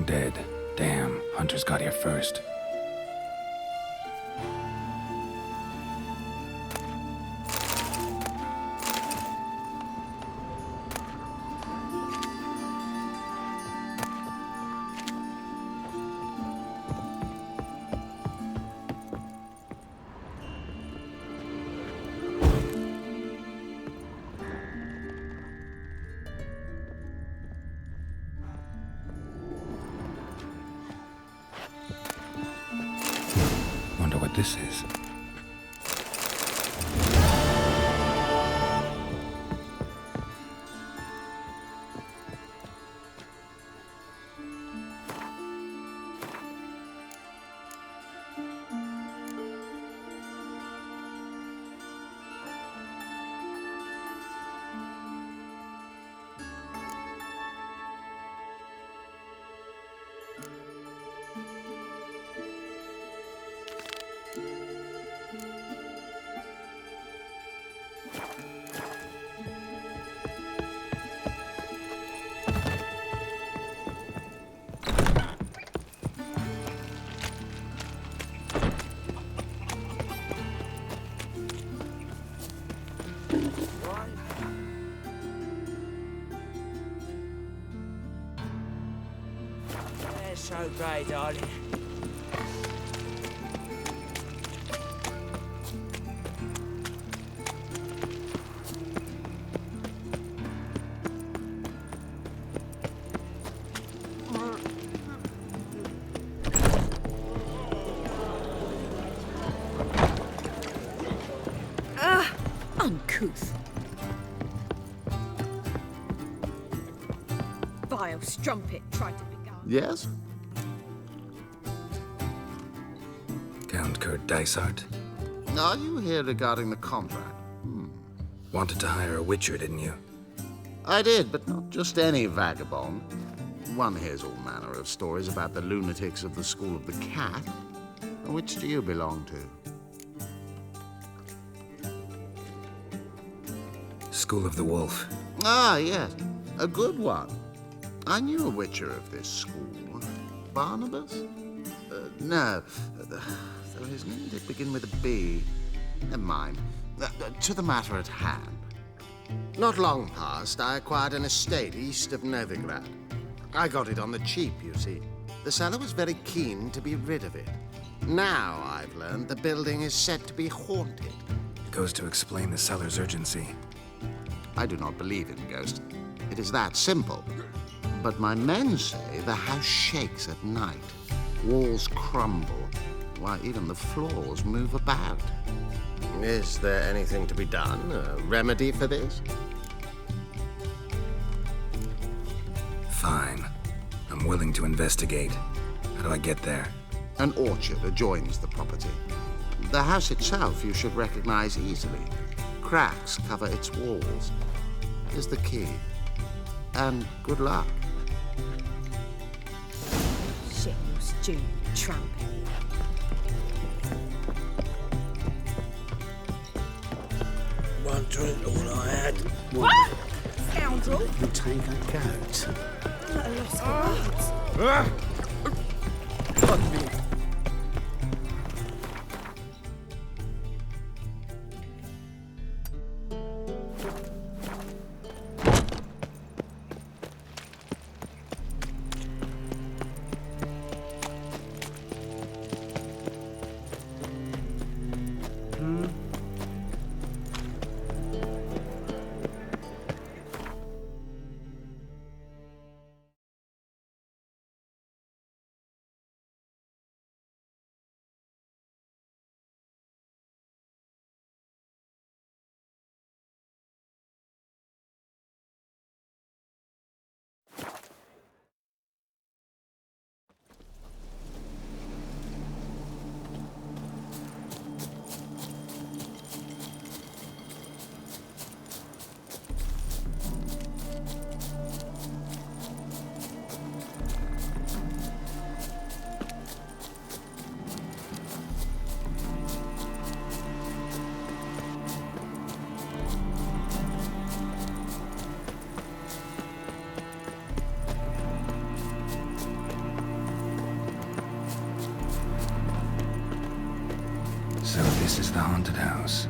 dead. Damn, Hunters got here first. Wonder what this is. They're so great, darling. Uncouth. Vile strumpet tried to beguile. Yes? Count Kurt Dysart. Are you here regarding the contract? Wanted to hire a witcher, didn't you? I did, but not just any vagabond. One hears all manner of stories about the lunatics of the School of the Cat. Which do you belong to? School of the Wolf. Ah, yes. A good one. I knew a witcher of this school. Barnabas? No. Though his name did begin with a B. Never mind. To the matter at hand. Not long past, I acquired an estate east of Novigrad. I got it on the cheap, you see. The seller was very keen to be rid of it. Now, I've learned the building is said to be haunted. Goes to explain the seller's urgency. I do not believe in ghosts. It is that simple. But my men say the house shakes at night. Walls crumble. Why, even the floors move about. Is there anything to be done? A remedy for this? Fine. I'm willing to investigate. How do I get there? An orchard adjoins the property. The house itself you should recognize easily. Cracks cover its walls. Here's the key. And good luck. Shithouse Jew trumpet. One drink, all I had. What? Scoundrel. You take a goat. At a loss for words. Fuck me. This is the haunted house.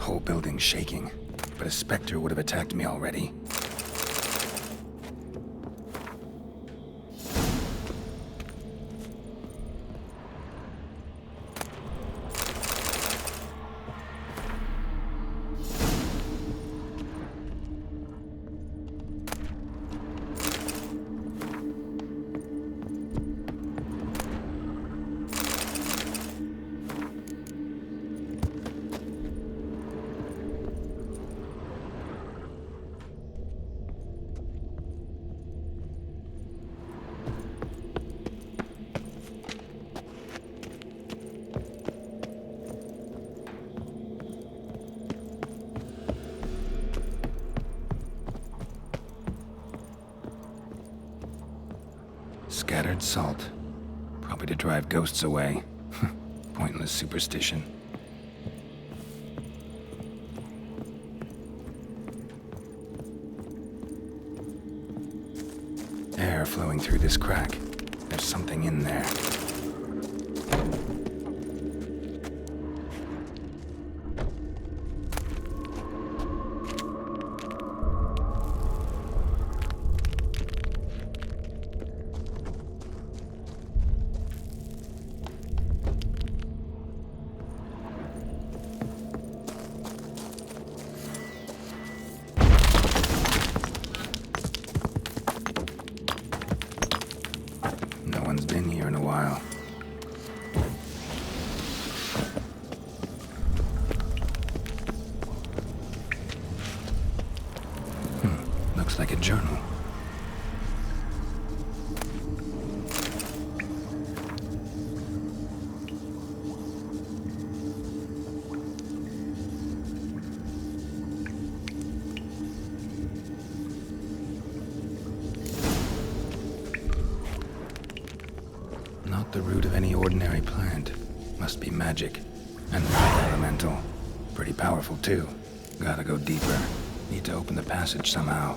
Whole building's shaking, but a specter would have attacked me already. Scattered salt. Probably to drive ghosts away. Pointless superstition. Air flowing through this crack. There's something in there. No one's been here in a while. Looks like a journal. Not the root of any ordinary plant. Must be magic. And elemental. Pretty powerful too. Gotta go deeper. Need to open the passage somehow.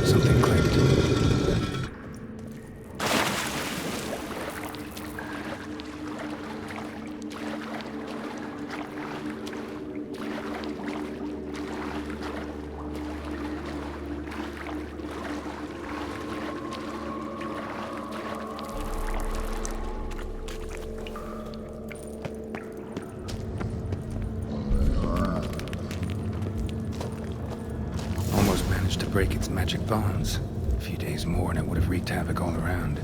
Something clicked. Almost managed to break its magic bonds. A few days more and it would have wreaked havoc all around.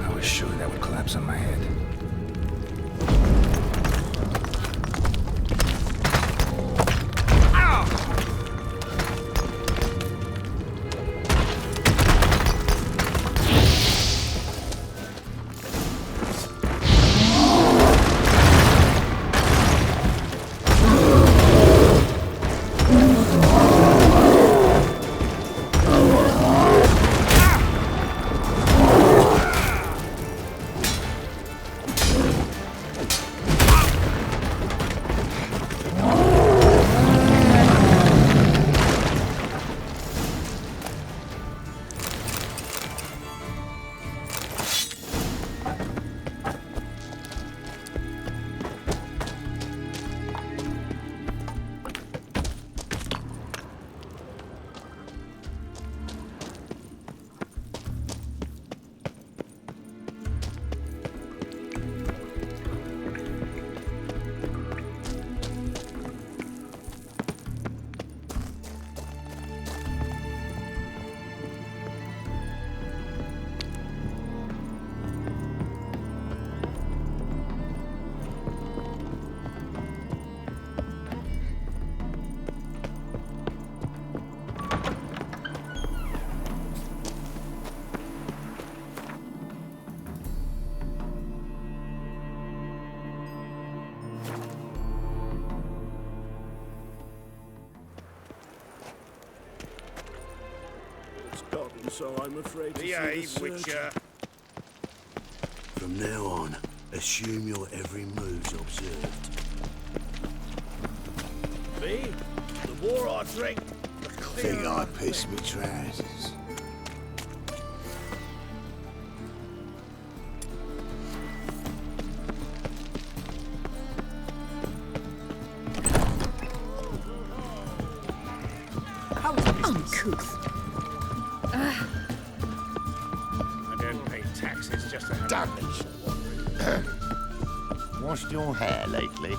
I was sure that would collapse on my head. so I'm afraid to Behave, see the Witcher. From now on, assume your every move's observed. See? The more I drink, the clearer Think I pissed me trousers. Uncouth. I don't pay taxes just to have Damage. Washed your hair lately?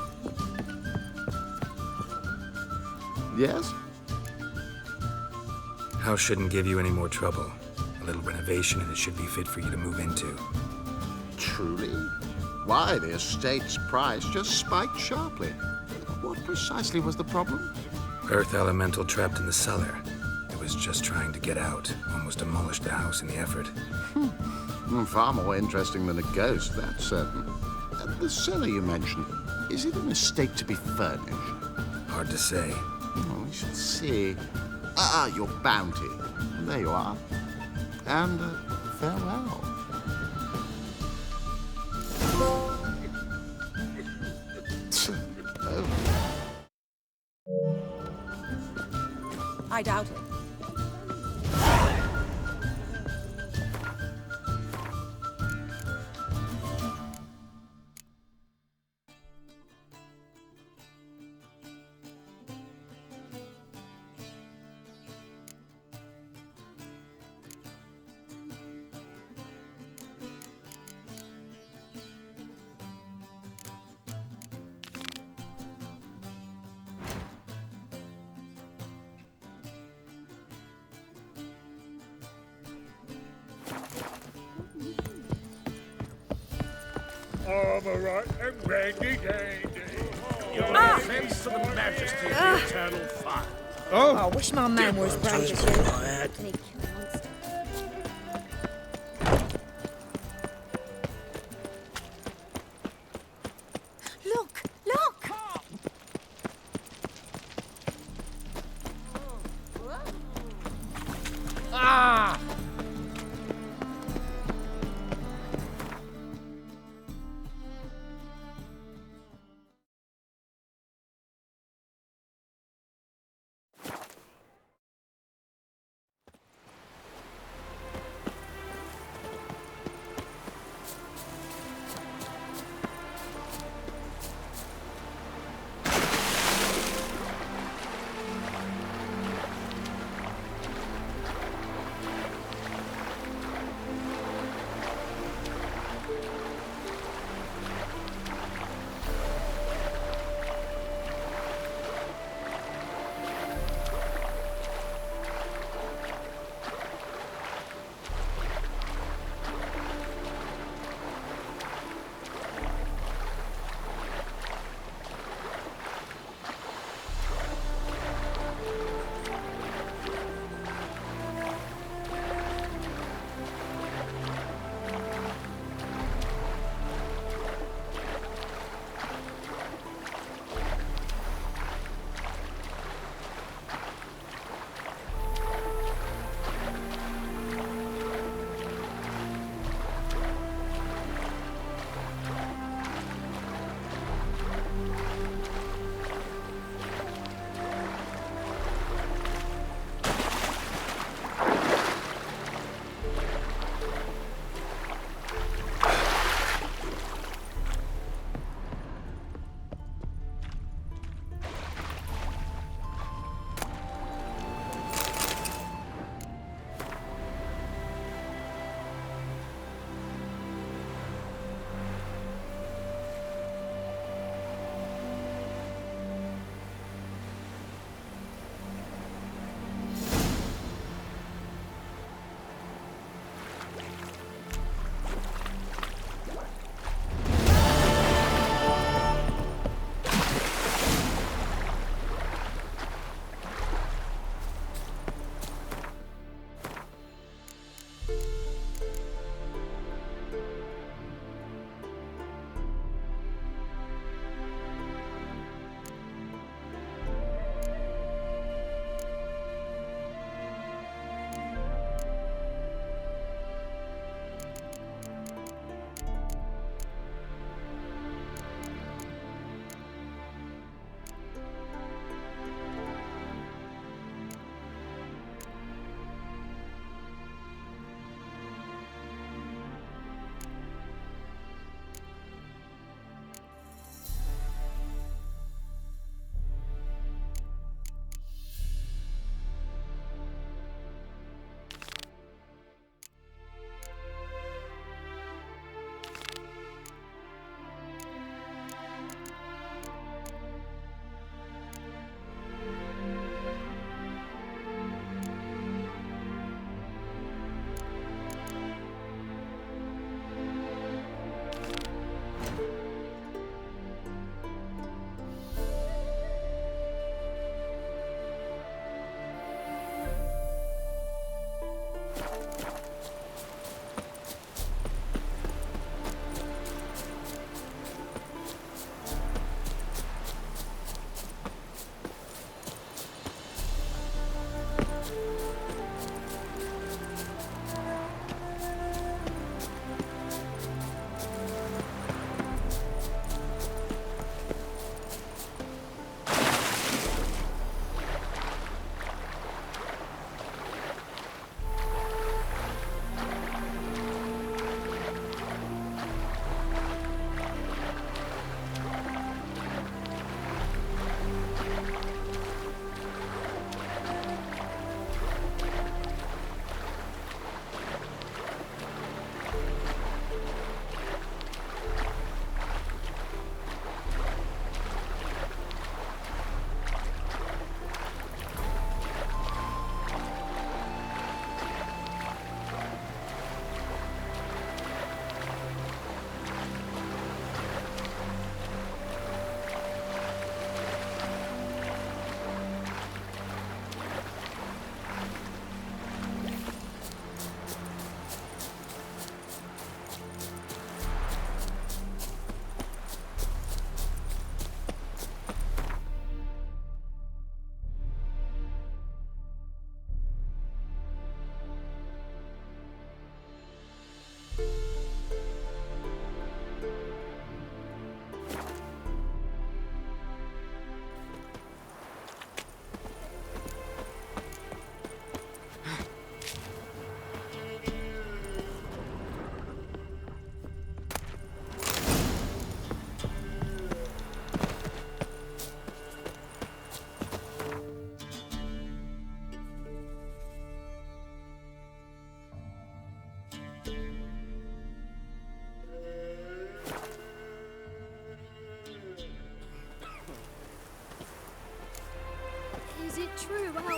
Yes? House shouldn't give you any more trouble. A little renovation and it should be fit for you to move into. Truly? Why, the estate's price just spiked sharply. What precisely was the problem? Earth elemental trapped in the cellar. It was just trying to get out. Almost demolished the house in the effort. Far more interesting than a ghost, that's certain. The cellar you mentioned, is it an estate to be furnished? Hard to say. Oh, we shall see. Your bounty. There you are. And farewell. I doubt it. Armorite and randy dandy. You're an offense to the majesty of the eternal fire. Oh, I wish my man were as brave as Just all you. I had. Any killer monster. Look! Look! Ah!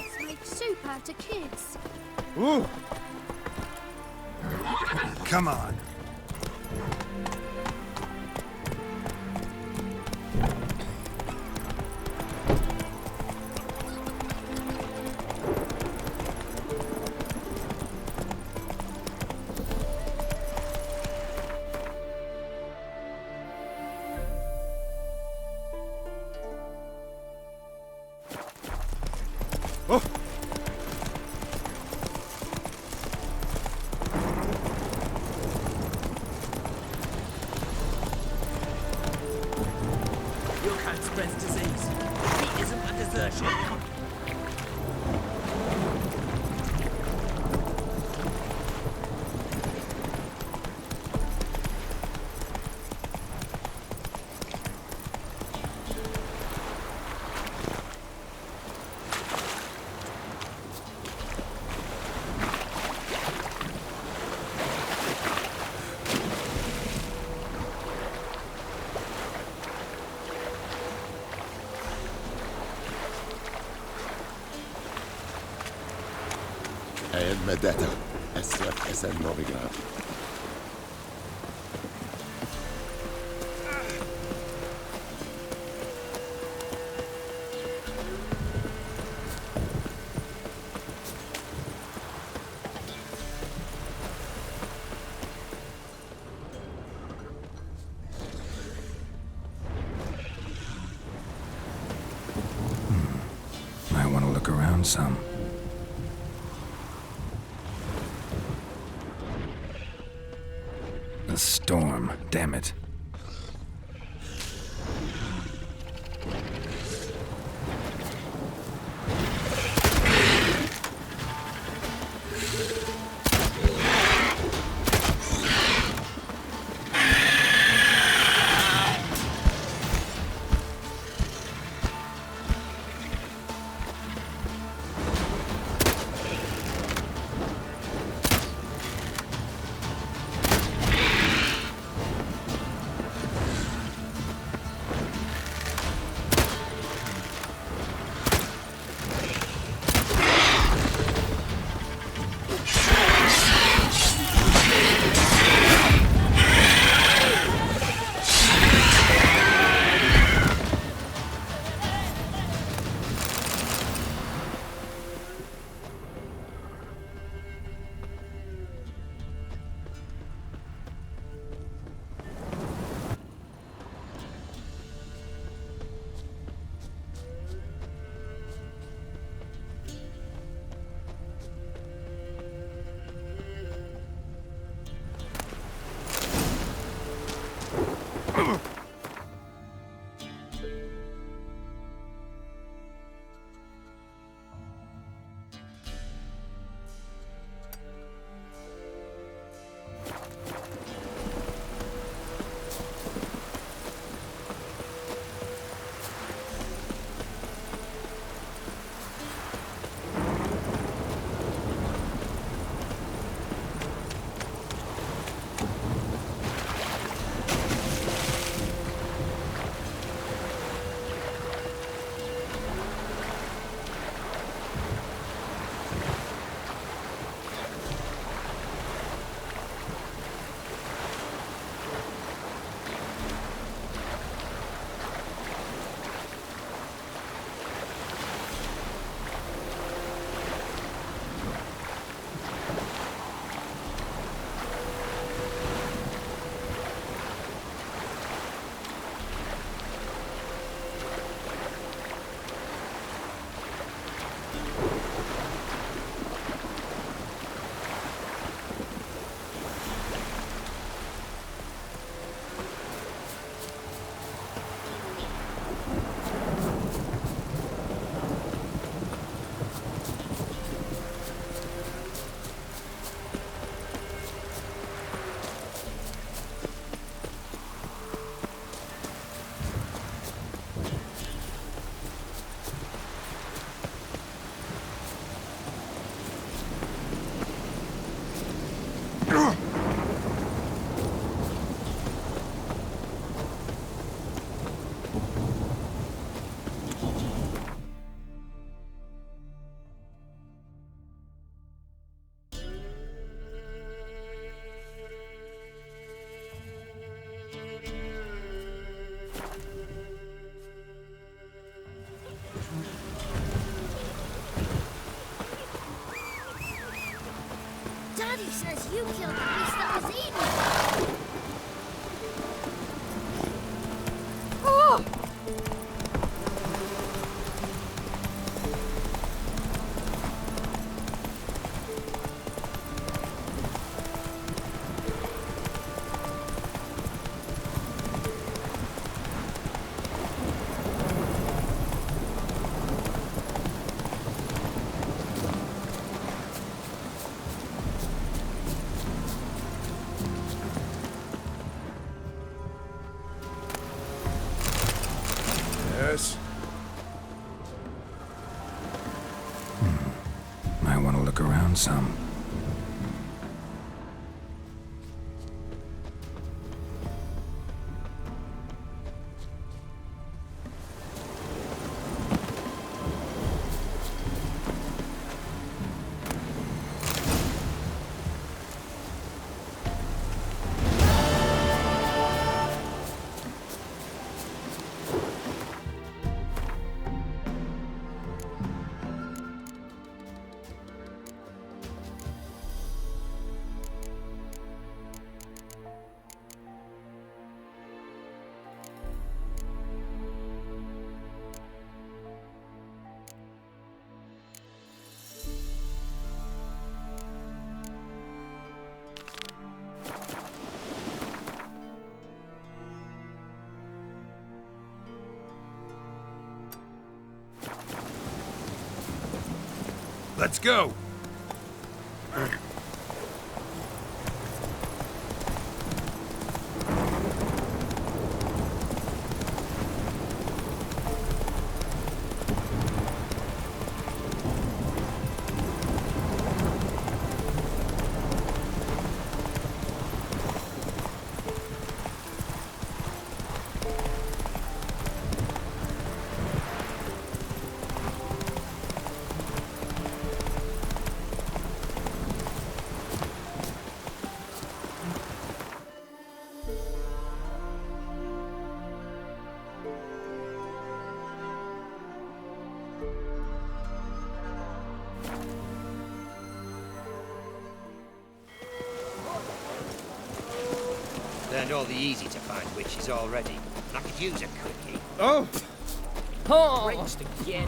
Let's make soup out of kids. Ooh! Come on. Oh! Your kind spreads disease. He isn't a desertion. Medetta. Es el Novigrad. Might want to look around some. A storm, damn it. You killed the beast that was eaten. Oh! Yes? Might want to look around some. Let's go! Learned all the easy-to-find witches already. And I could use a quickie. Oh! Oh! Raced again.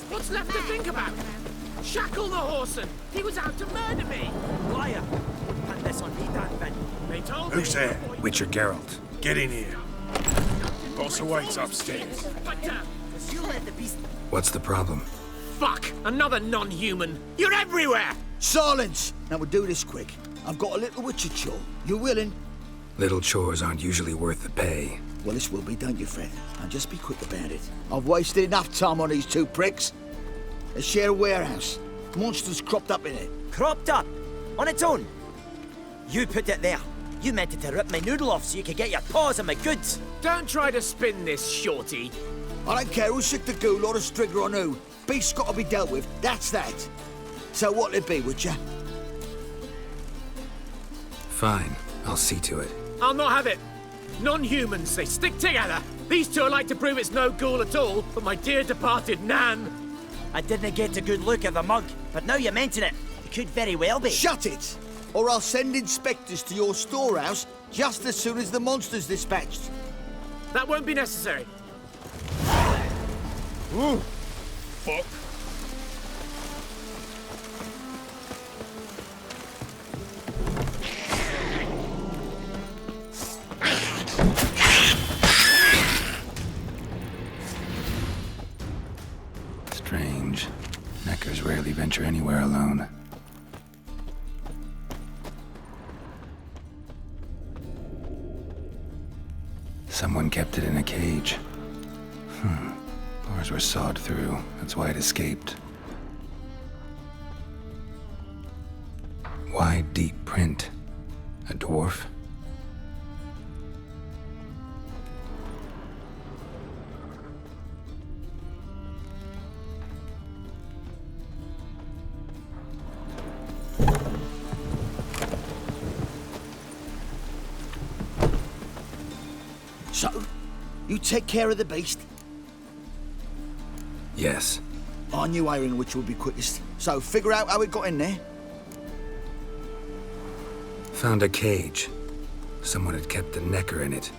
What's left to think about? Shackle the Horson! He was out to murder me! Liar! Put this on me, Dan Vin. They told Who's me... there? Witcher Geralt. Get in here. Boss awaits upstairs. But, You let the beast... What's the problem? fuck! Another non-human! You're everywhere! Silence! Now we'll do this quick. I've got a little witcher chore. You willing? Little chores aren't usually worth the pay. Well, this will be, don't you, friend? Now just be quick about it. I've wasted enough time on these two pricks. They share a warehouse. Monsters cropped up in it. Cropped up? On its own? You put it there. You meant it to rip my noodle off so you could get your paws on my goods. Don't try to spin this, shorty. I don't care who's sick the ghoul or the strigger on who. Beast's got to be dealt with. That's that. So what'll it be, Witcher? Fine, I'll see to it. I'll not have it. Non-humans, they stick together. These two are like to prove it's no ghoul at all, but my dear departed Nan. I didn't get a good look at the mug, but now you mention it, it could very well be. Shut it! Or I'll send inspectors to your storehouse just as soon as the monster's dispatched. That won't be necessary. Ooh! Fuck. Strange. Neckers rarely venture anywhere alone. Someone kept it in a cage. Doors were sawed through. That's why it escaped. Wide, deep print. A dwarf? You take care of the beast. Yes. I knew hiring which would be quickest. So figure out how it got in there. Found a cage. Someone had kept the necker in it.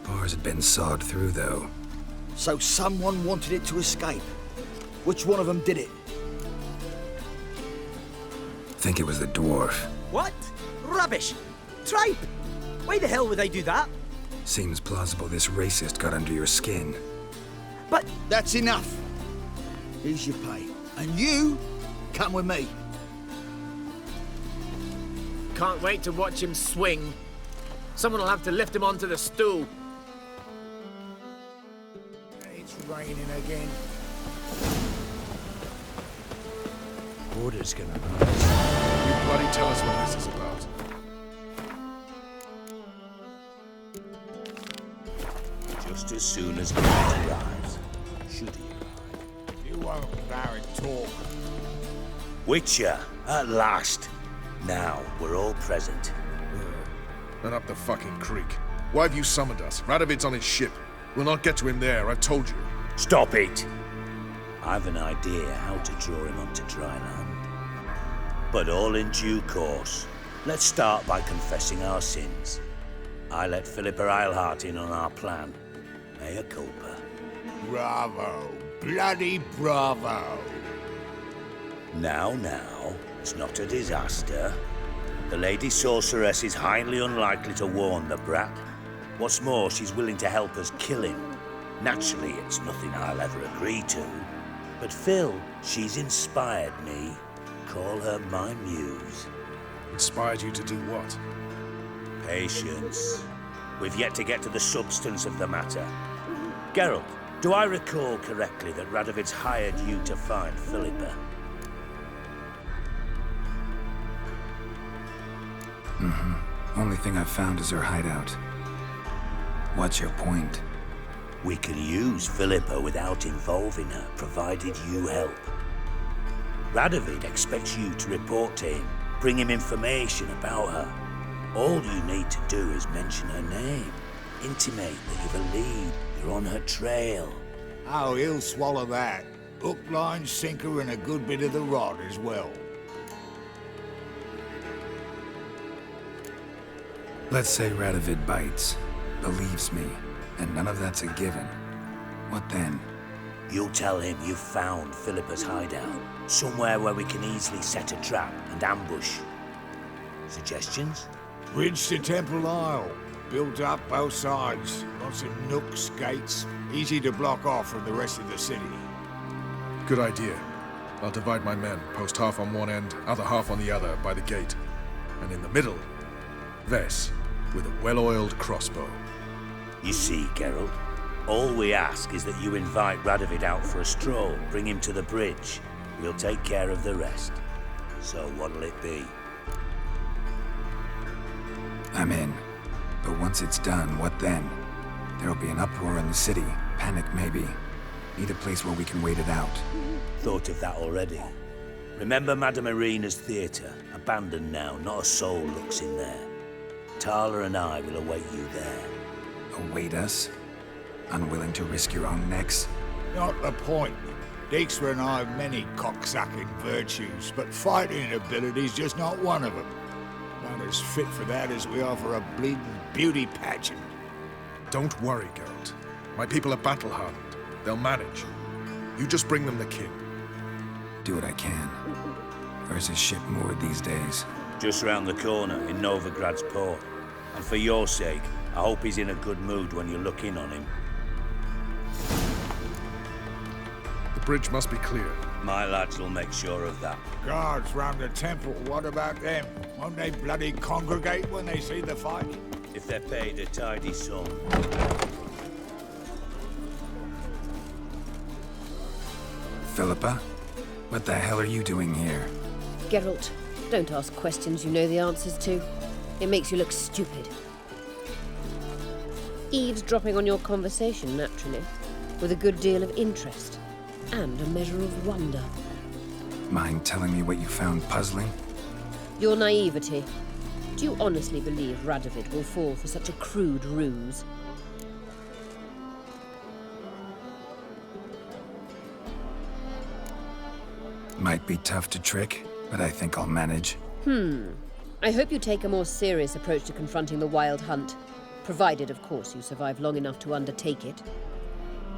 Bars had been sawed through, though. So someone wanted it to escape. Which one of them did it? Think it was the dwarf. What? Rubbish! Tripe! Why the hell would they do that? Seems plausible this racist got under your skin. But... That's enough. Here's your pay. And you come with me. Can't wait to watch him swing. Someone will have to lift him onto the stool. It's raining again. Order's gonna rise. You bloody tell us what this is about. Just as soon as Garrett arrives. Should he arrive? You won't Barrett talk. Witcher, at last. Now, we're all present. Then up the fucking creek. Why have you summoned us? Radovid's on his ship. We'll not get to him there, I've told you. Stop it! I've an idea how to draw him onto dry land. But all in due course. Let's start by confessing our sins. I let Philippa Eilhart in on our plan. Mea culpa. Bravo. Bloody bravo. Now, it's not a disaster. The Lady Sorceress is highly unlikely to warn the brat. What's more, she's willing to help us kill him. Naturally, it's nothing I'll ever agree to. But Phil, she's inspired me. Call her my muse. Inspired you to do what? Patience. We've yet to get to the substance of the matter. Geralt, do I recall correctly that Radovid's hired you to find Philippa? Only thing I've found is her hideout. What's your point? We can use Philippa without involving her, provided you help. Radovid expects you to report to him, bring him information about her. All you need to do is mention her name, intimate that you've a lead, you're on her trail. Oh, he'll swallow that. Hook, line, sinker, and a good bit of the rod as well. Let's say Radovid bites, believes me, and none of that's a given. What then? You'll tell him you've found Philippa's hideout, somewhere where we can easily set a trap and ambush. Suggestions? Bridge to Temple Isle. Built up both sides. Lots of nooks, gates. Easy to block off from the rest of the city. Good idea. I'll divide my men, post half on one end, other half on the other, by the gate. And in the middle, Vess, with a well-oiled crossbow. You see, Geralt, all we ask is that you invite Radovid out for a stroll, bring him to the bridge. We'll take care of the rest. So what'll it be? I'm in. But once it's done, what then? There'll be an uproar in the city. Panic, maybe. Need a place where we can wait it out. Thought of that already. Remember Madame Irina's theatre? Abandoned now, not a soul looks in there. Tala and I will await you there. Await us? Unwilling to risk your own necks? Not the point. Dijkstra and I have many cocksucking virtues, but fighting ability's just not one of them. Not as fit for that as we are for a bleeding beauty pageant. Don't worry, Geralt. My people are battle-hardened. They'll manage. You just bring them the king. Do what I can. Where's his ship moored these days? Just round the corner in Novigrad's port. And for your sake, I hope he's in a good mood when you look in on him. The bridge must be clear. My lads will make sure of that. Guards round the temple, what about them? Won't they bloody congregate when they see the fight? If they're paid a tidy sum. Philippa? What the hell are you doing here? Geralt, don't ask questions you know the answers to. It makes you look stupid. Eavesdropping on your conversation, naturally, with a good deal of interest and a measure of wonder. Mind telling me what you found puzzling? Your naivety. Do you honestly believe Radovid will fall for such a crude ruse? Might be tough to trick, but I think I'll manage. I hope you take a more serious approach to confronting the Wild Hunt. Provided, of course, you survive long enough to undertake it.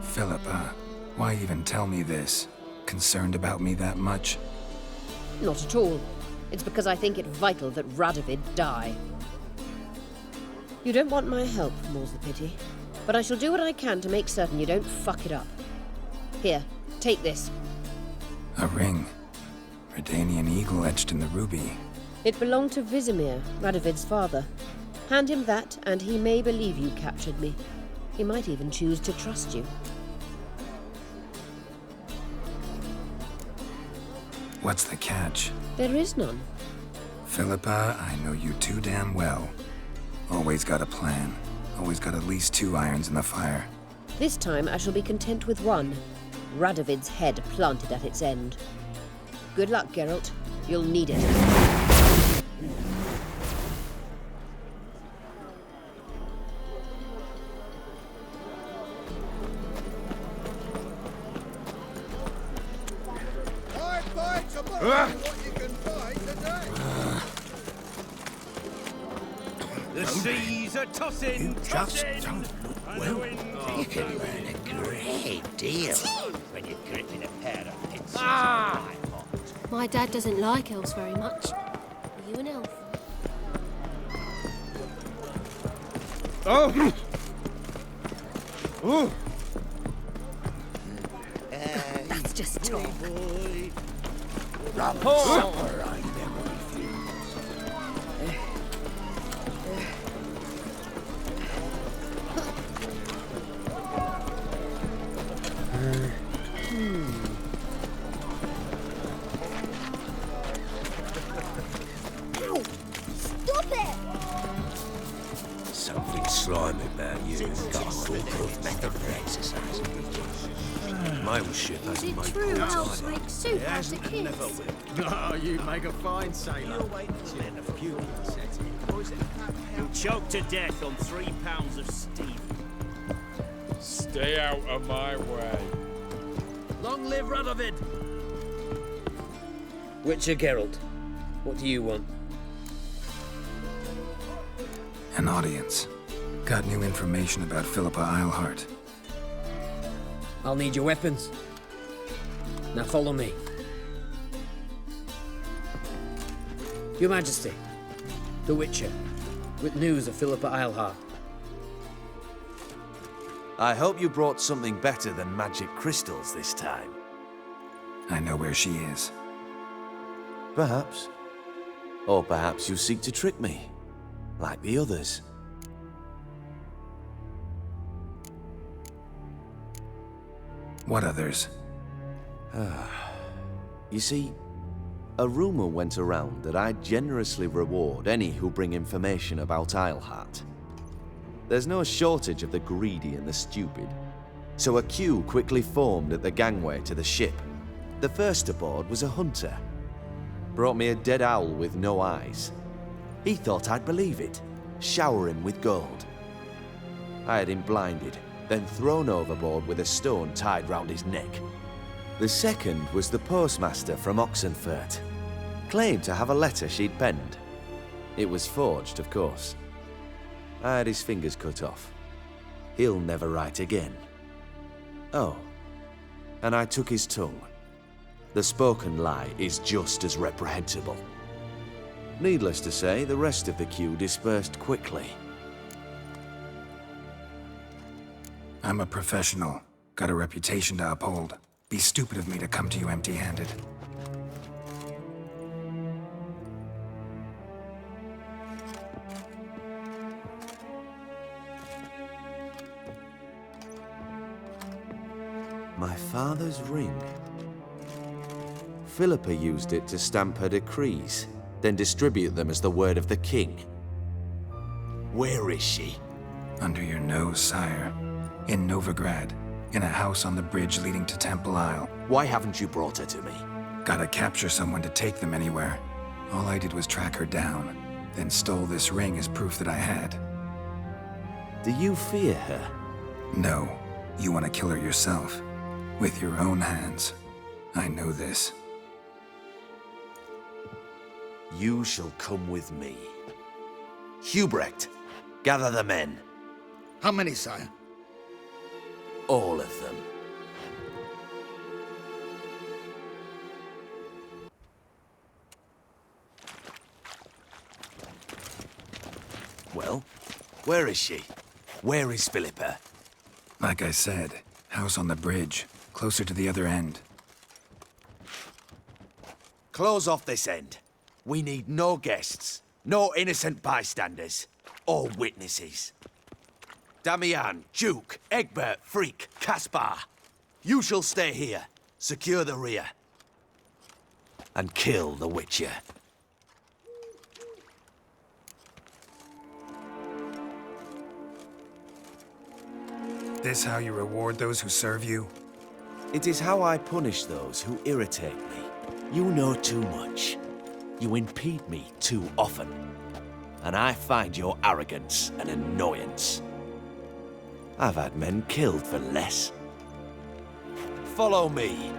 Philippa, why even tell me this? Concerned about me that much? Not at all. It's because I think it vital that Radovid die. You don't want my help, more's the pity. But I shall do what I can to make certain you don't fuck it up. Here, take this. A ring. Redanian eagle etched in the ruby. It belonged to Vizimir, Radovid's father. Hand him that, and he may believe you captured me. He might even choose to trust you. What's the catch? There is none. Philippa, I know you too damn well. Always got a plan. Always got at least 2 irons in the fire. This time I shall be content with one. Radovid's head planted at its end. Good luck, Geralt. You'll need it. The seas are tossing, tossing. Well, you can learn a great deal when you're gripping a pair of pincers. My dad doesn't like elves very much. Are you an elf? Oh! Oh! That's just talk. Supper, I never refuse. Ow! Stop it! Something slimy about you. Got a foolproof method of exercise. My old ship Is hasn't it made true poor elves time. make soup after kids? Oh, you make a fine sailor. You'll choke to death on 3 pounds of steam. Stay out of my way. Long live Radovid! Witcher Geralt, what do you want? An audience. Got new information about Philippa Eilhart. I'll need your weapons. Now follow me. Your Majesty, the Witcher, with news of Philippa Eilhart. I hope you brought something better than magic crystals this time. I know where she is. Perhaps. Or perhaps you seek to trick me, like the others. What others? You see, a rumor went around that I'd generously reward any who bring information about Eilhart. There's no shortage of the greedy and the stupid, so a queue quickly formed at the gangway to the ship. The first aboard was a hunter. Brought me a dead owl with no eyes. He thought I'd believe it, shower him with gold. I had him blinded, then thrown overboard with a stone tied round his neck. The second was the postmaster from Oxenfurt. Claimed to have a letter she'd penned. It was forged, of course. I had his fingers cut off. He'll never write again. Oh, and I took his tongue. The spoken lie is just as reprehensible. Needless to say, the rest of the queue dispersed quickly. I'm a professional. Got a reputation to uphold. Be stupid of me to come to you empty-handed. My father's ring. Philippa used it to stamp her decrees, then distribute them as the word of the king. Where is she? Under your nose, sire. In Novigrad, in a house on the bridge leading to Temple Isle. Why haven't you brought her to me? Gotta capture someone to take them anywhere. All I did was track her down, then stole this ring as proof that I had. Do you fear her? No. You want to kill her yourself. With your own hands. I know this. You shall come with me. Hubrecht, gather the men. How many, sire? All of them. Well, where is she? Where is Philippa? Like I said, house on the bridge, closer to the other end. Close off this end. We need no guests, no innocent bystanders, or witnesses. Damian, Duke, Egbert, Freak, Caspar. You shall stay here, secure the rear, and kill the Witcher. This how you reward those who serve you? It is how I punish those who irritate me. You know too much. You impede me too often. And I find your arrogance an annoyance. I've had men killed for less. Follow me.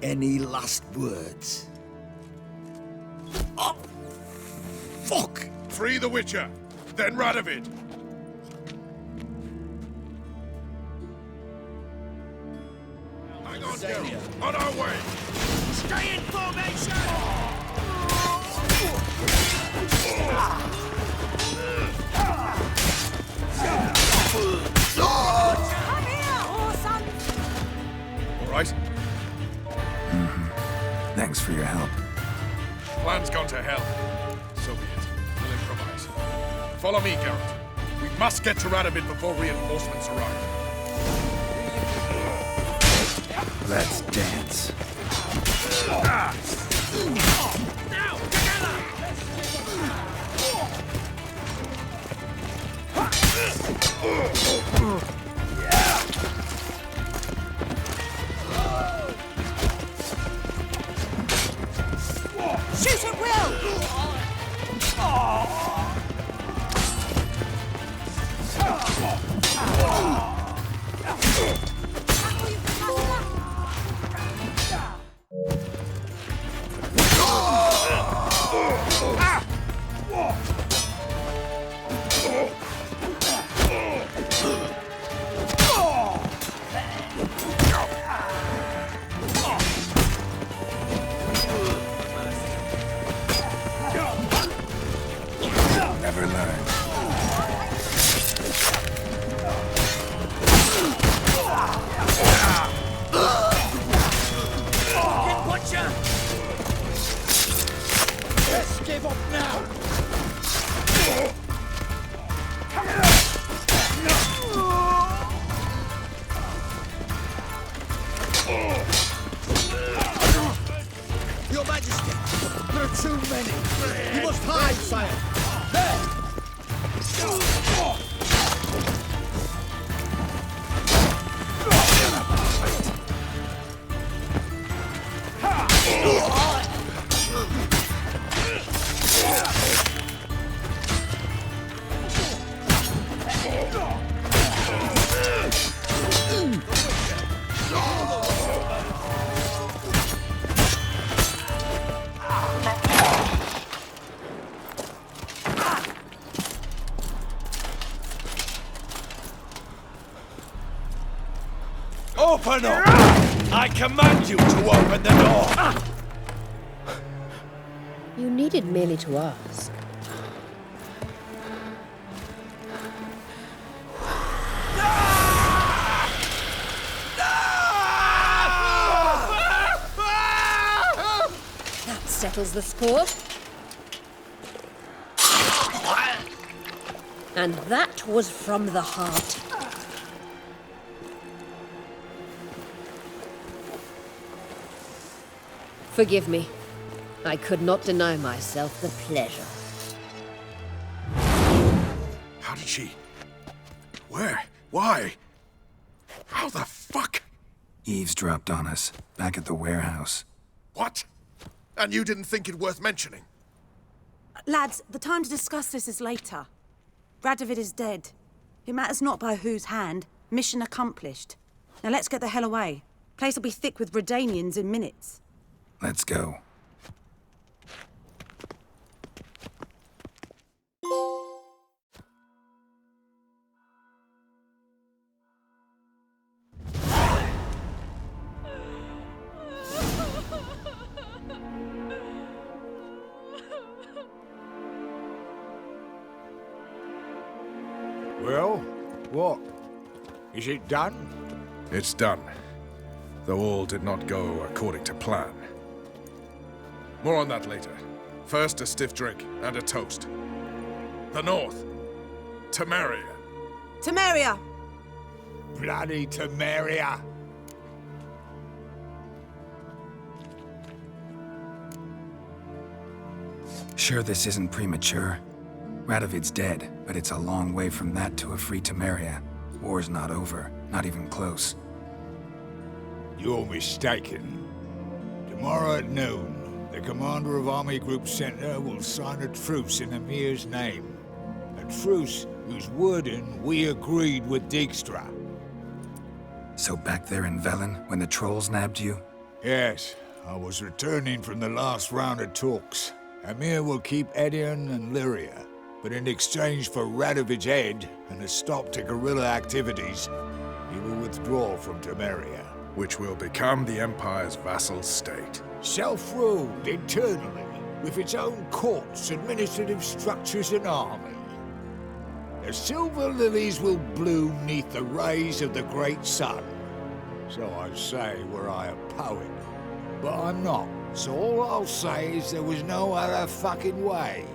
Any last words? Oh, fuck! Free the Witcher, then Radovid. Hang on, Geralt. On our way. Stay in formation! Come here, Orson! All right? Thanks for your help. Plan's gone to hell. So be it. We'll improvise. Follow me, Geralt. We must get to Radovid before reinforcements arrive. Let's dance. Now, together! Shoot at will! Never learn. Let's give up now! Your Majesty, there are too many. You must hide, sire. There! Open up! I command you to open the door! You needed merely to ask. That settles the score. And that was from the heart. Forgive me. I could not deny myself the pleasure. How did she? Where? Why? How the fuck? Eavesdropped on us, back at the warehouse. What? And you didn't think it worth mentioning? Lads, the time to discuss this is later. Radovid is dead. It matters not by whose hand. Mission accomplished. Now let's get the hell away. Place will be thick with Redanians in minutes. Let's go. Well, what? Is it done? It's done, though all did not go according to plan. More on that later. First, a stiff drink and a toast. The North. Temeria. Temeria! Bloody Temeria! Sure this isn't premature? Radovid's dead, but it's a long way from that to a free Temeria. War's not over, not even close. You're mistaken. Tomorrow at noon, the commander of Army Group Center will sign a truce in Emir's name. A truce whose wording we agreed with Dijkstra. So back there in Velen, when the trolls nabbed you? Yes, I was returning from the last round of talks. Emir will keep Edion and Lyria, but in exchange for Radovid's head and a stop to guerrilla activities, he will withdraw from Temeria. Which will become the Empire's vassal state. Self-ruled internally, with its own courts, administrative structures and army. The silver lilies will bloom neath the rays of the great sun. So I say were I a poet. But I'm not, so all I'll say is there was no other fucking way.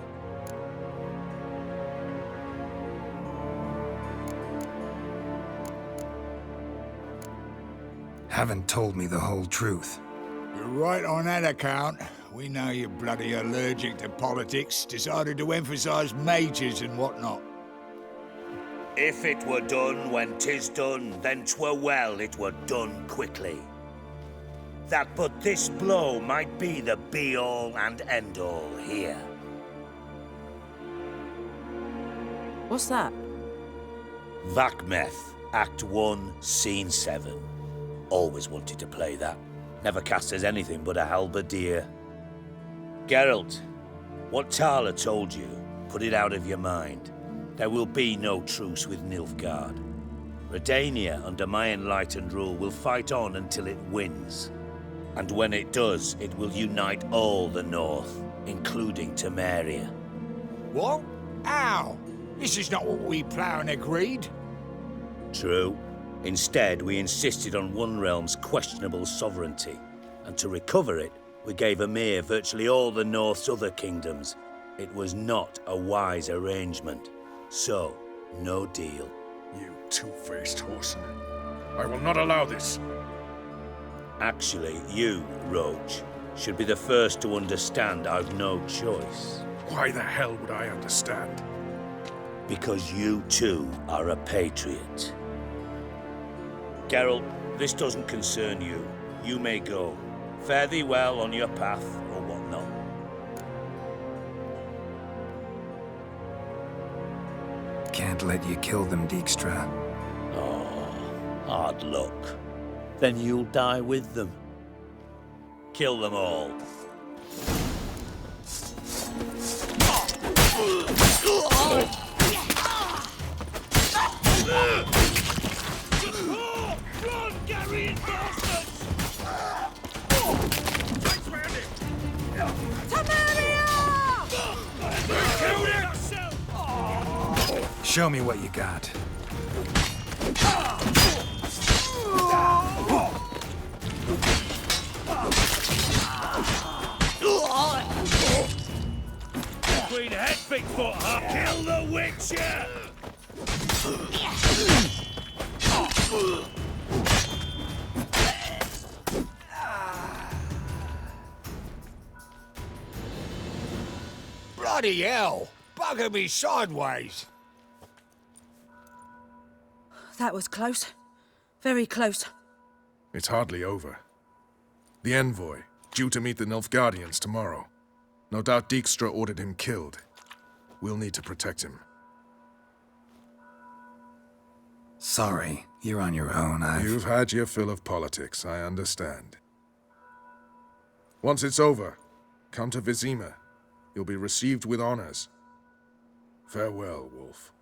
Haven't told me the whole truth. You're right on that account. We know you're bloody allergic to politics, decided to emphasize majors and whatnot. If it were done when 'tis done, then 'twere well it were done quickly. That but this blow might be the be-all and end-all here. What's that? Vakmeth, Act 1, Scene 7. Always wanted to play that. Never cast as anything but a halberdier. Geralt, what Tala told you, put it out of your mind. There will be no truce with Nilfgaard. Redania, under my enlightened rule, will fight on until it wins. And when it does, it will unite all the North, including Temeria. What? How? This is not what we planned and agreed. True. Instead, we insisted on one realm's questionable sovereignty, and to recover it, we gave Emir virtually all the North's other kingdoms. It was not a wise arrangement. So, no deal. You two-faced horse. I will not allow this. Actually, you, Roach, should be the first to understand I've no choice. Why the hell would I understand? Because you, too, are a patriot. Geralt, this doesn't concern you. You may go. Fare thee well on your path, or whatnot. Can't let you kill them, Dijkstra. Oh, hard luck. Then you'll die with them. Kill them all. Show me what you got. Queen head, Bigfoot, huh? Kill the Witcher! Bloody hell! Bugger me sideways! That was close. Very close. It's hardly over. The envoy, due to meet the Nilfgaardians tomorrow. No doubt Dijkstra ordered him killed. We'll need to protect him. Sorry, you're on your own. You've had your fill of politics, I understand. Once it's over, come to Vizima. You'll be received with honors. Farewell, Wolf.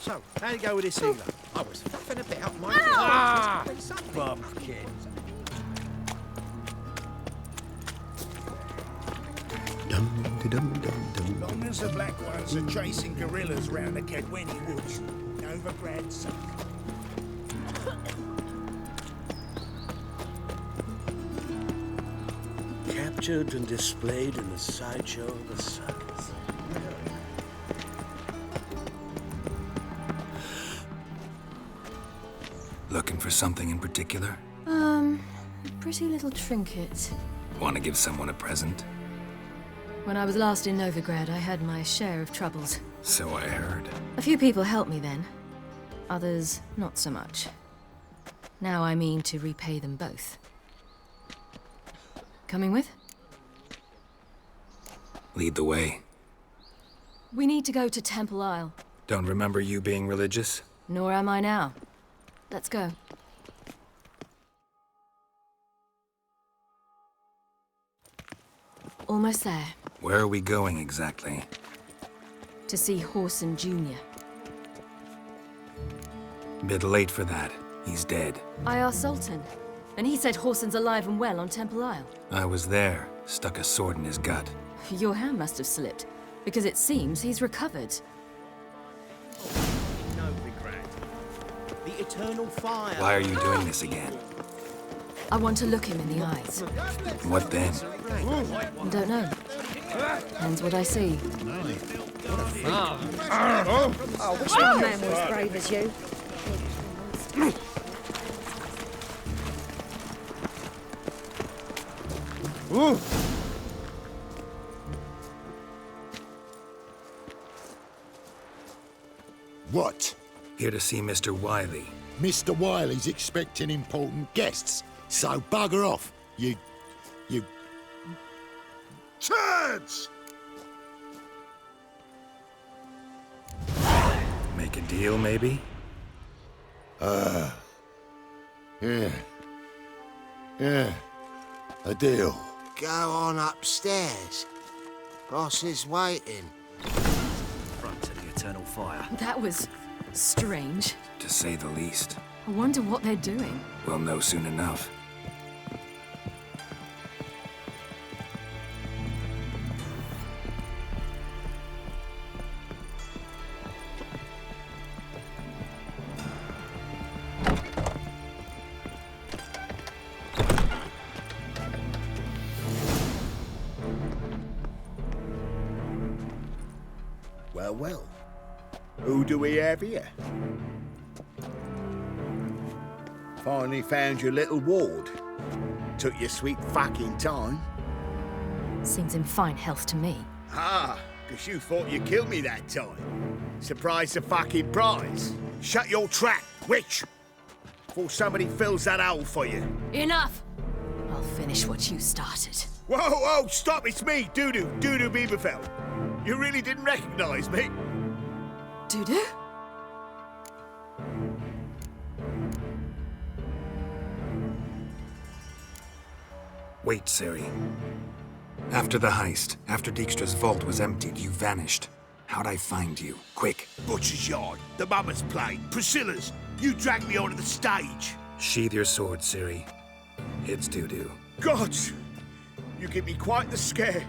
So, how'd it go with this healer? I was fucking a bit up my... Bumpkin. Long as the black ones are chasing gorillas round the Kedweni woods, Novigrad suck. Captured and displayed in the sideshow of the South. Looking for something in particular? A pretty little trinket. Want to give someone a present? When I was last in Novigrad, I had my share of troubles. So I heard. A few people helped me then. Others, not so much. Now I mean to repay them both. Coming with? Lead the way. We need to go to Temple Isle. Don't remember you being religious? Nor am I now. Let's go. Almost there. Where are we going exactly? To see Horson Jr. Bit late for that. He's dead. I asked Sultan, and he said Horson's alive and well on Temple Isle. I was there. Stuck a sword in his gut. Your hand must have slipped, because it seems he's recovered. Novigrad. The eternal fire. Why are you doing this again? I want to look him in the eyes. What then? Don't know. Depends what I see. I wish my man was as brave as you. What? Here to see Mr. Wiley. Mr. Wiley's expecting important guests, so bugger off, you turds! Make a deal, maybe? Yeah. A deal. go on upstairs. Boss is waiting. Front to the eternal fire. That was strange. To say the least. I wonder what they're doing. We'll know soon enough. Well, well. Who do we have here? Finally found your little ward. Took your sweet fucking time. Seems in fine health to me. Ah, 'cause you thought you killed me that time. Surprise the fucking prize. Shut your trap, witch! Before somebody fills that hole for you. Enough! I'll finish what you started. Whoa, whoa, stop, it's me, Dudu Bieberfeld. You really didn't recognize me? Dudu? Wait, Ciri. After the heist, after Dijkstra's vault was emptied, you vanished. How'd I find you? Quick. Butcher's Yard, the Mama's Plane, Priscilla's. You dragged me onto the stage. Sheathe your sword, Ciri. It's Dudu. Gods! You give me quite the scare.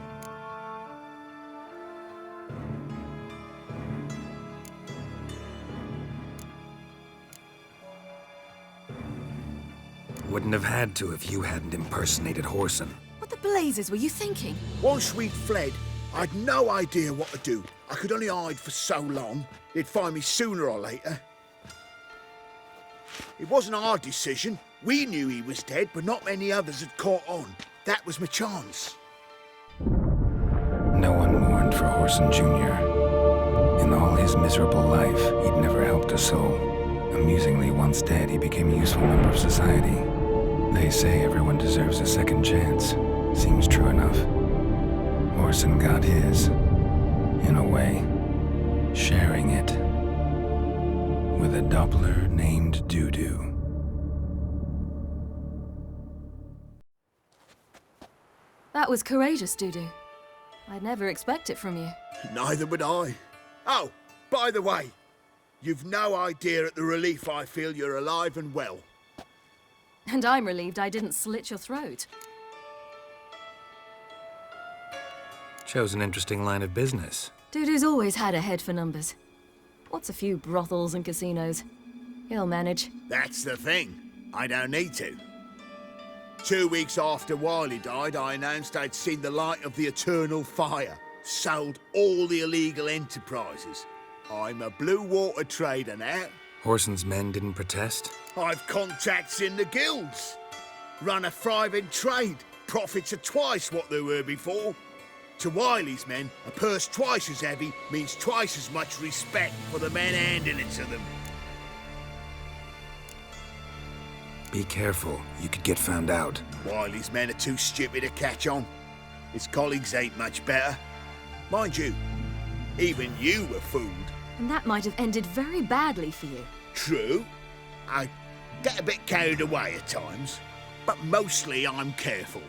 Wouldn't have had to if you hadn't impersonated Whoreson. What the blazes were you thinking? Once we'd fled, I'd no idea what to do. I could only hide for so long. They'd find me sooner or later. It wasn't our decision. We knew he was dead, but not many others had caught on. That was my chance. No one mourned for Whoreson Jr. In all his miserable life, he'd never helped a soul. Amusingly, once dead, he became a useful member of society. They say everyone deserves a second chance. Seems true enough. Whoreson got his, in a way, sharing it with a Doppler named Dudu. That was courageous, Dudu. I'd never expect it from you. Neither would I. Oh, by the way, you've no idea at the relief I feel you're alive and well. And I'm relieved I didn't slit your throat. Chose an interesting line of business. Dudu's always had a head for numbers. What's a few brothels and casinos? He'll manage. That's the thing. I don't need to. 2 weeks after Wiley died, I announced I'd seen the light of the eternal fire. Sold all the illegal enterprises. I'm a blue water trader now. Whoreson's men didn't protest? I've contacts in the guilds. Run a thriving trade. Profits are twice what they were before. To Wiley's men, a purse twice as heavy means twice as much respect for the men handing it to them. Be careful, you could get found out. Wiley's men are too stupid to catch on. His colleagues ain't much better. Mind you, even you were fooled. And that might have ended very badly for you. True. I get a bit carried away at times, but mostly I'm careful.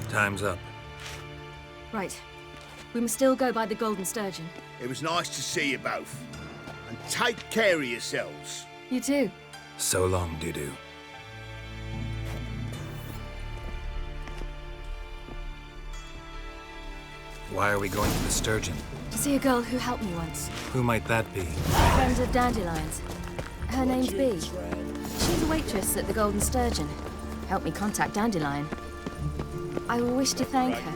Time's up. Right. We must still go by the Golden Sturgeon. It was nice to see you both. And take care of yourselves. You too. So long, Dudu. Why are we going to the Sturgeon? To see a girl who helped me once. Who might that be? Friend of Dandelion's. Her name's Bee. She's a waitress at the Golden Sturgeon. Helped me contact Dandelion. I wish to thank her.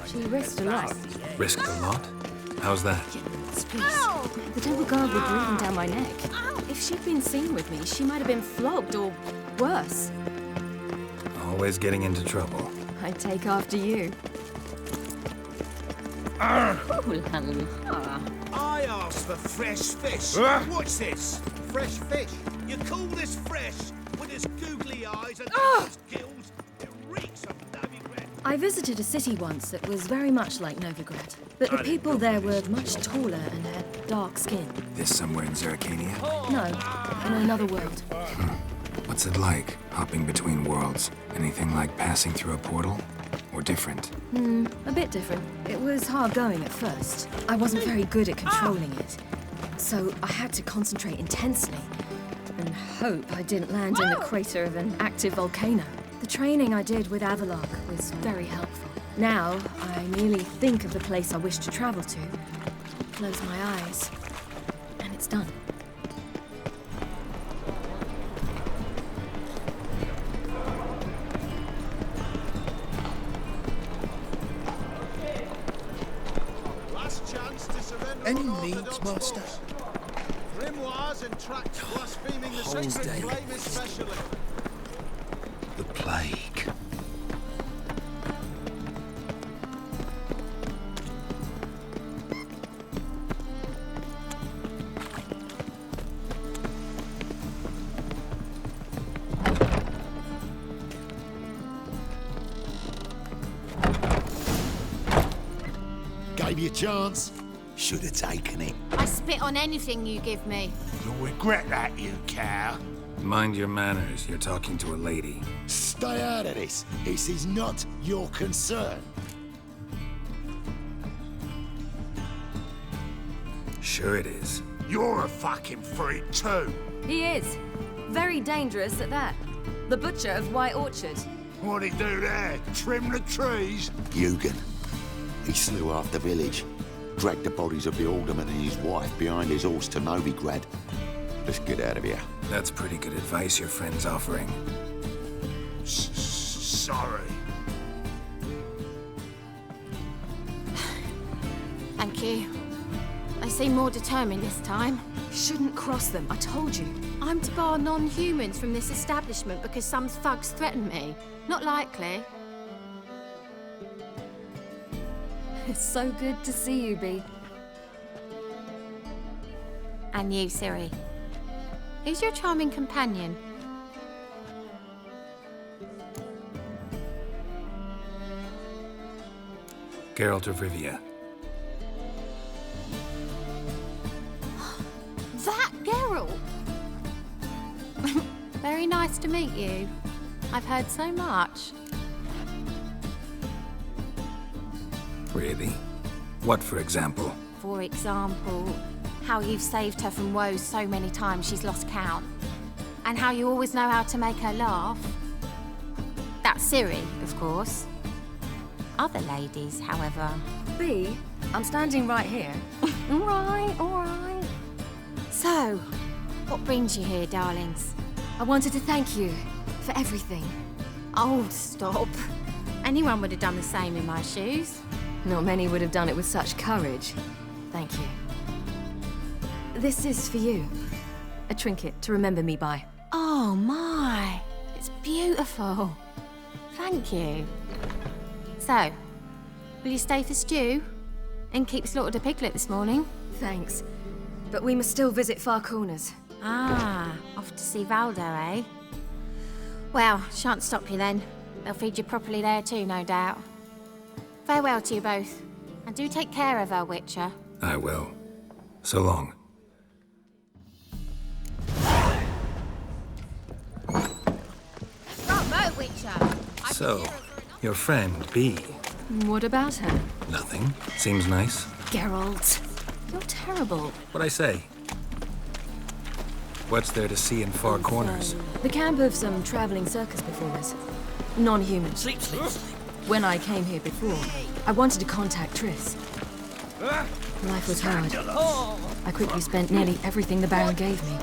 She risked a lot. Risked a lot? How's that? The double guard were breathing down my neck. If she'd been seen with me, she might have been flogged or worse. Always getting into trouble. I'd take after you. I asked for fresh fish. What's this? Fresh fish? You call this fresh with its googly eyes and those gills? It reeks of Novigrad. I visited a city once that was very much like Novigrad, but the people there were much taller and had dark skin. This somewhere in Zeracania? No, in another world. What's it like, hopping between worlds? Anything like passing through a portal? Or different? A bit different. It was hard going at first. I wasn't very good at controlling it. So I had to concentrate intensely and hope I didn't land in the crater of an active volcano. The training I did with Avalok was very helpful. Now, I merely think of the place I wish to travel to, close my eyes, and it's done. Any needs, Master? Grimoires and tracts blaspheming the sacred flame especially. The plague. Gave you a chance. Should have taken it. I spit on anything you give me. You'll regret that, you cow. Mind your manners, you're talking to a lady. Stay out of this. This is not your concern. Sure it is. You're a fucking freak too. He is. Very dangerous at that. The butcher of White Orchard. What'd he do there? Trim the trees? Eugen. He slew half the village. Dragged the bodies of the alderman and his wife behind his horse to Novigrad. Let's get out of here. That's pretty good advice your friend's offering. Sorry. Thank you. They seem more determined this time. Shouldn't cross them, I told you. I'm to bar non-humans from this establishment because some thugs threaten me. Not likely. It's so good to see you, Bee. And you, Ciri. Who's your charming companion? Geralt of Rivia. That Geralt! Very nice to meet you. I've heard so much. Really? What, for example? For example, how you've saved her from woes so many times she's lost count. And how you always know how to make her laugh. That's Ciri, of course. Other ladies, however... Bee, I'm standing right here. All right. So, what brings you here, darlings? I wanted to thank you for everything. Oh, stop. Anyone would have done the same in my shoes. Not many would have done it with such courage. Thank you. This is for you. A trinket to remember me by. Oh, my. It's beautiful. Thank you. So, will you stay for stew? And keep slaughtered a piglet this morning? Thanks. But we must still visit Far Corners. Ah, off to see Valdo, eh? Well, shan't stop you then. They'll feed you properly there too, no doubt. Farewell to you both. And do take care of her, Witcher. I will. So long. Bravo, Witcher! So, your friend, Bee. What about her? Nothing. Seems nice. Geralt, you're terrible. What'd I say? What's there to see in Far Corners? The camp of some traveling circus performers. Non-human. Sleep. When I came here before, I wanted to contact Triss. Life was hard. I quickly spent nearly everything the Baron gave me.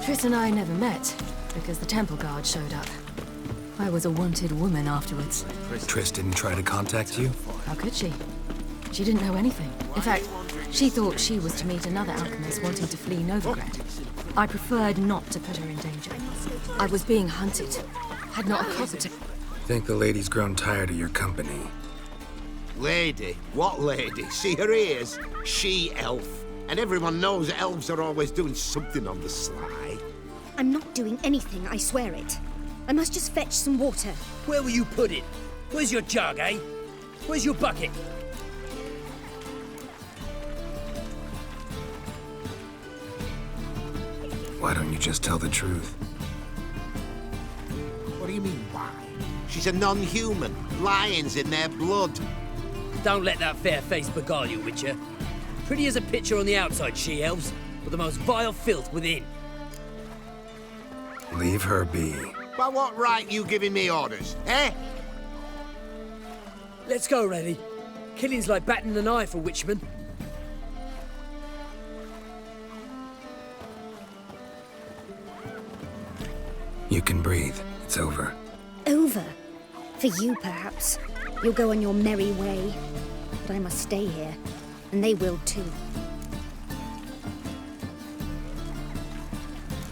Triss and I never met, because the temple guard showed up. I was a wanted woman afterwards. Triss didn't try to contact you? How could she? She didn't know anything. In fact, she thought she was to meet another alchemist wanting to flee Novigrad. I preferred not to put her in danger. I was being hunted. Had not a copper to... Think the lady's grown tired of your company. Lady? What lady? See her ears? She-elf. And everyone knows elves are always doing something on the sly. I'm not doing anything, I swear it. I must just fetch some water. Where will you put it? Where's your jug, eh? Where's your bucket? Why don't you just tell the truth? What do you mean, why? She's a non-human. Lions in their blood. Don't let that fair face beguile you, Witcher. Pretty as a picture on the outside, she-elves, but the most vile filth within. Leave her be. By what right you giving me orders, eh? Let's go, Rennie. Killing's like batting an eye for Witchman. You can breathe. It's over. Over? For you, perhaps. You'll go on your merry way. But I must stay here. And they will too.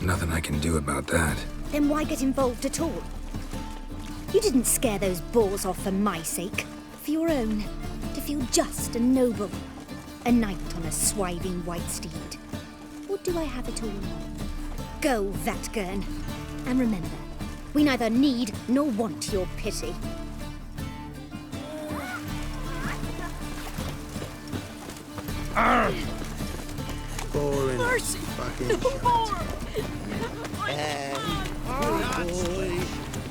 Nothing I can do about that. Then why get involved at all? You didn't scare those boars off for my sake. For your own. To feel just and noble. A knight on a swiving white steed. Or do I have it all? Go, Vatgern. And remember, we neither need nor want your pity. Boring. Mercy! Fucking No shite. more!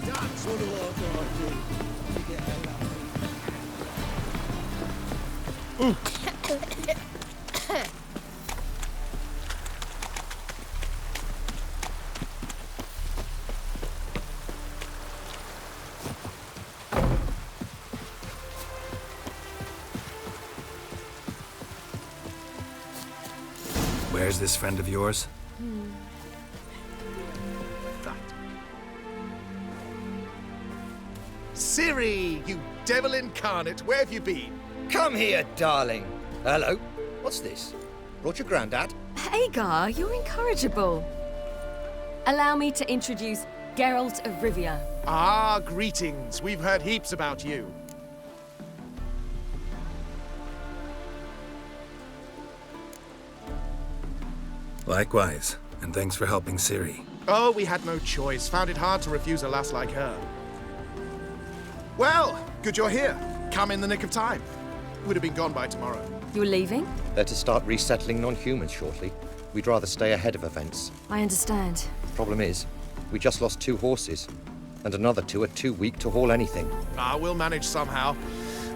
That's what Where's this friend of yours? Ciri, you devil incarnate, where have you been? Come here, darling. Hello. What's this? Brought your granddad? Hagar, you're incorrigible. Allow me to introduce Geralt of Rivia. Ah, greetings. We've heard heaps about you. Likewise, and thanks for helping Ciri. Oh, we had no choice. Found it hard to refuse a lass like her. Well, good you're here. Come in the nick of time. Would have been gone by tomorrow. You're leaving? They're to start resettling non-humans shortly. We'd rather stay ahead of events. I understand. Problem is, we just lost 2 horses, and another 2 are too weak to haul anything. Ah, we'll manage somehow.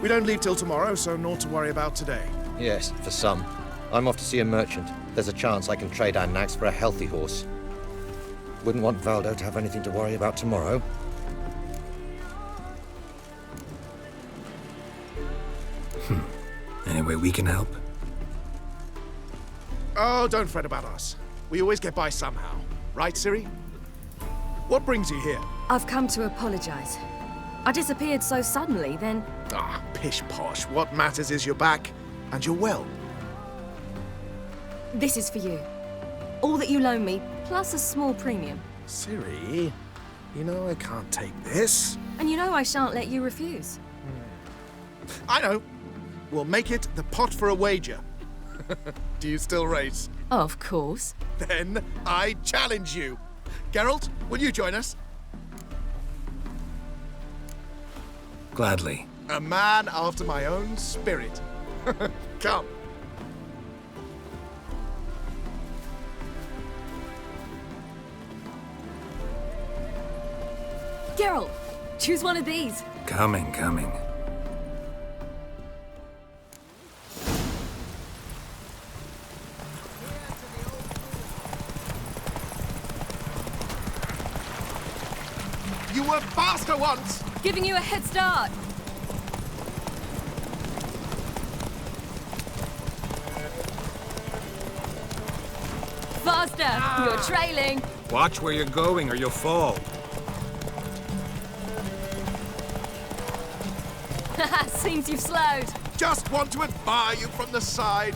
We don't leave till tomorrow, so naught to worry about today. Yes, for some. I'm off to see a merchant. There's a chance I can trade our nags for a healthy horse. Wouldn't want Valdo to have anything to worry about tomorrow. Any way we can help? Oh, don't fret about us. We always get by somehow. Right, Ciri? What brings you here? I've come to apologize. I disappeared so suddenly, then... Ah, pish-posh. What matters is you're back, and you're well. This is for you. All that you loan me, plus a small premium. Ciri, you know I can't take this. And you know I shan't let you refuse. I know. We'll make it the pot for a wager. Do you still race? Of course. Then I challenge you. Geralt, will you join us? Gladly. A man after my own spirit. Come. Geralt, choose one of these. Coming. You were faster once! Giving you a head start. Faster! You're trailing. Watch where you're going or you'll fall. Seems you've slowed. Just want to admire you from the side.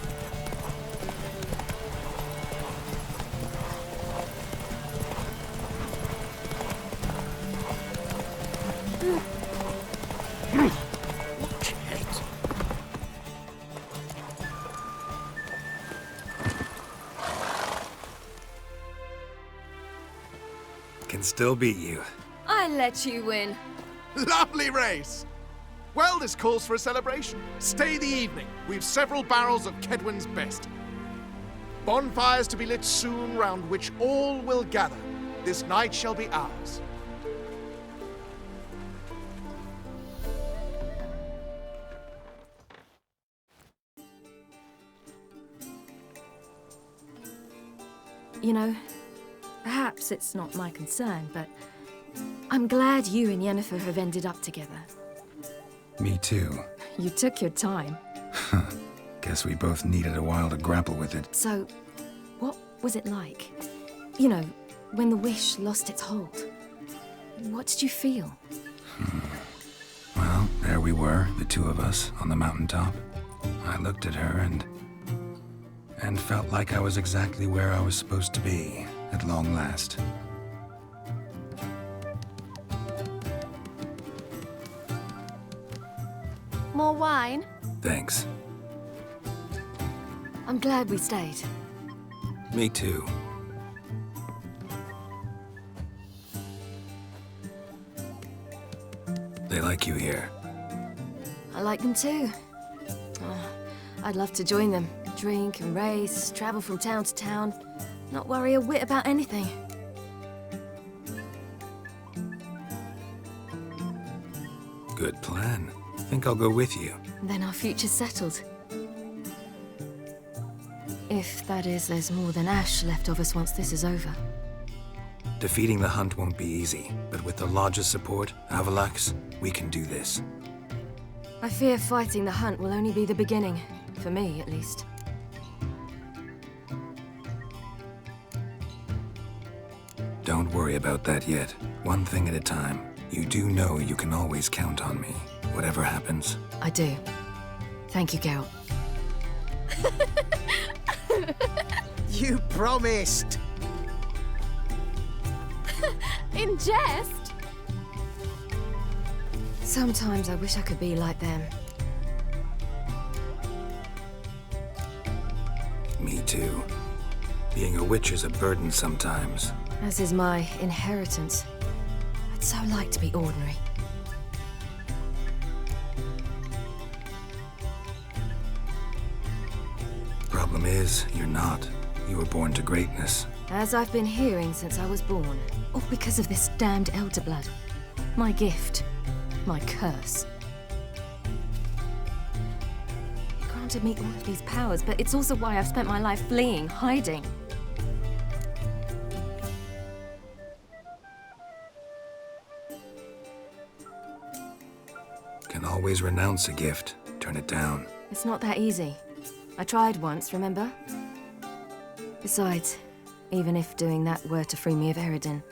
Can still beat you. I let you win. Lovely race! Well, this calls for a celebration. Stay the evening. We've several barrels of Kedwen's best. Bonfires to be lit soon, round which all will gather. This night shall be ours. You know, perhaps it's not my concern, but I'm glad you and Yennefer have ended up together. Me too. You took your time. Guess we both needed a while to grapple with it. So, what was it like? You know, when the wish lost its hold. What did you feel? Well, there we were, the two of us, on the mountaintop. I looked at her and felt like I was exactly where I was supposed to be, at long last. More wine? Thanks. I'm glad we stayed. Me too. They like you here. I like them too. I'd love to join them. Drink and race, travel from town to town. Not worry a whit about anything. Good plan. Think I'll go with you. Then our future's settled. If, that is, there's more than ash left of us once this is over. Defeating the hunt won't be easy, but with the Lodge's support, Avalax, we can do this. I fear fighting the hunt will only be the beginning. For me, at least. Don't worry about that yet. One thing at a time. You do know you can always count on me, whatever happens. I do. Thank you, Geralt. You promised! In jest? Sometimes I wish I could be like them. Me too. Being a witch is a burden sometimes. As is my inheritance. I'd so like to be ordinary. Problem is, you're not. You were born to greatness. As I've been hearing since I was born. All because of this damned Elder Blood. My gift. My curse. It granted me all of these powers, but it's also why I've spent my life fleeing, hiding. Can always renounce a gift, turn it down. It's not that easy. I tried once, remember? Besides, even if doing that were to free me of Eredin,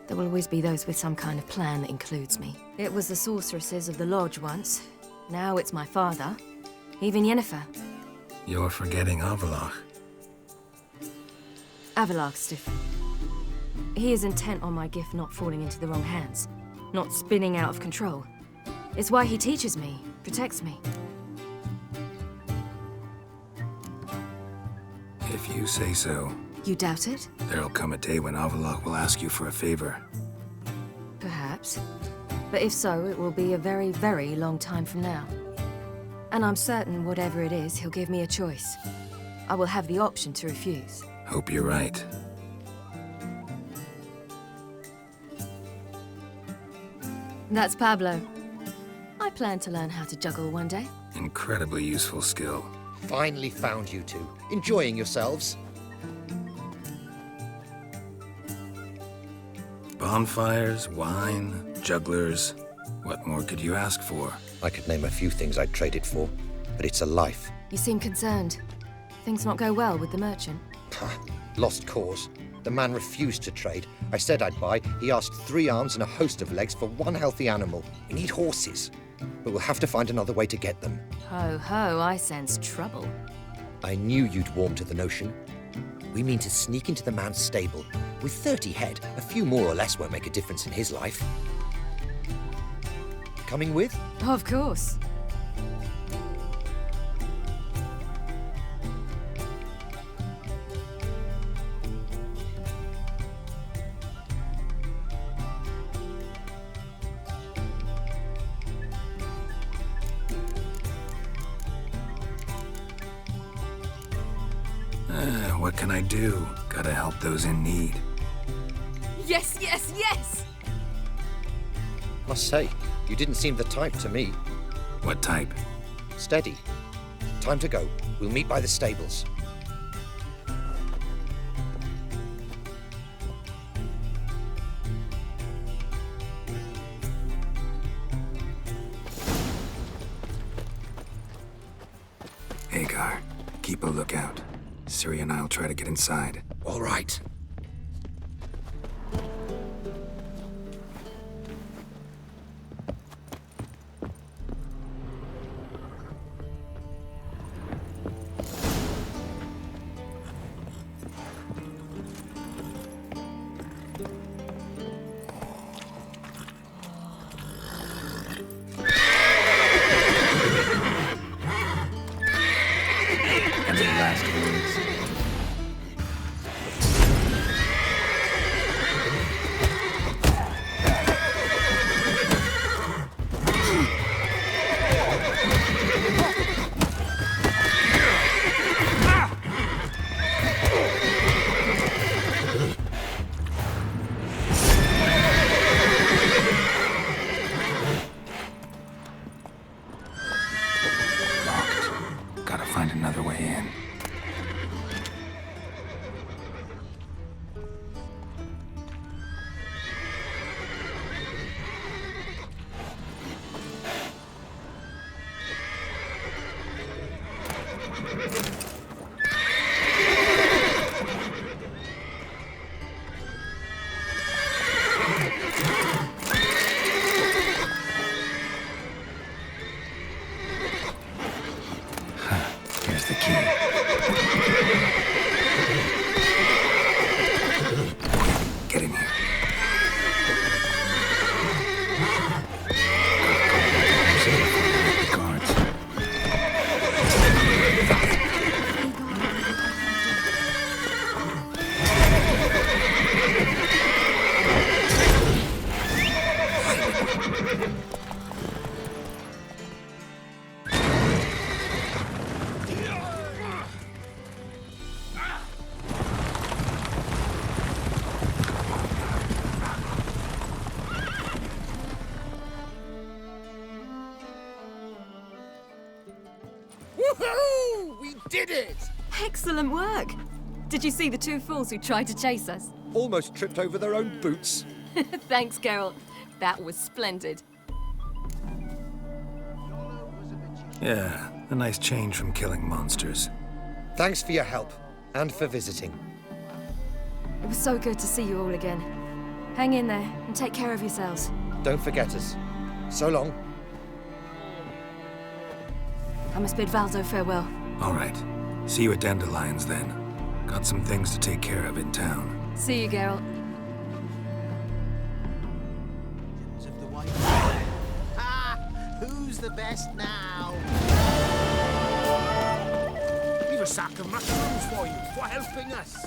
there will always be those with some kind of plan that includes me. It was the sorceresses of the Lodge once. Now it's my father. Even Yennefer. You're forgetting Avallac'h. Avallac'h's different. He is intent on my gift not falling into the wrong hands. Not spinning out of control. It's why he teaches me, protects me. If you say so. You doubt it? There'll come a day when Avallac'h will ask you for a favor. Perhaps. But if so, it will be a very, very long time from now. And I'm certain whatever it is, he'll give me a choice. I will have the option to refuse. Hope you're right. That's Pablo. I plan to learn how to juggle one day. Incredibly useful skill. Finally found you two. Enjoying yourselves? Bonfires, wine, jugglers. What more could you ask for? I could name a few things I'd trade it for, but it's a life. You seem concerned. Things not go well with the merchant? Lost cause. The man refused to trade. I said I'd buy. He asked 3 arms and a host of legs for 1 healthy animal. We need horses, but we'll have to find another way to get them. Ho ho, I sense trouble. I knew you'd warm to the notion. We mean to sneak into the man's stable. With 30 head, a few more or less won't make a difference in his life. Coming with? Of course. What can I do? Gotta help those in need. Yes, yes, yes! Must say, you didn't seem the type to me. What type? Steady. Time to go. We'll meet by the stables. car. Keep a lookout. Ciri and I'll try to get inside. All right. Any last words? Gotta find another way in. Here's the key. Get in here. Guards. Woohoo! We did it! Excellent work! Did you see the two fools who tried to chase us? Almost tripped over their own boots. Thanks, Geralt. That was splendid. Yeah, a nice change from killing monsters. Thanks for your help, and for visiting. It was so good to see you all again. Hang in there and take care of yourselves. Don't forget us. So long. I must bid Valdo farewell. All right. See you at Dandelions then. Got some things to take care of in town. See you, Geralt. Who's the best now? We've a sack of mushrooms for you, for helping us.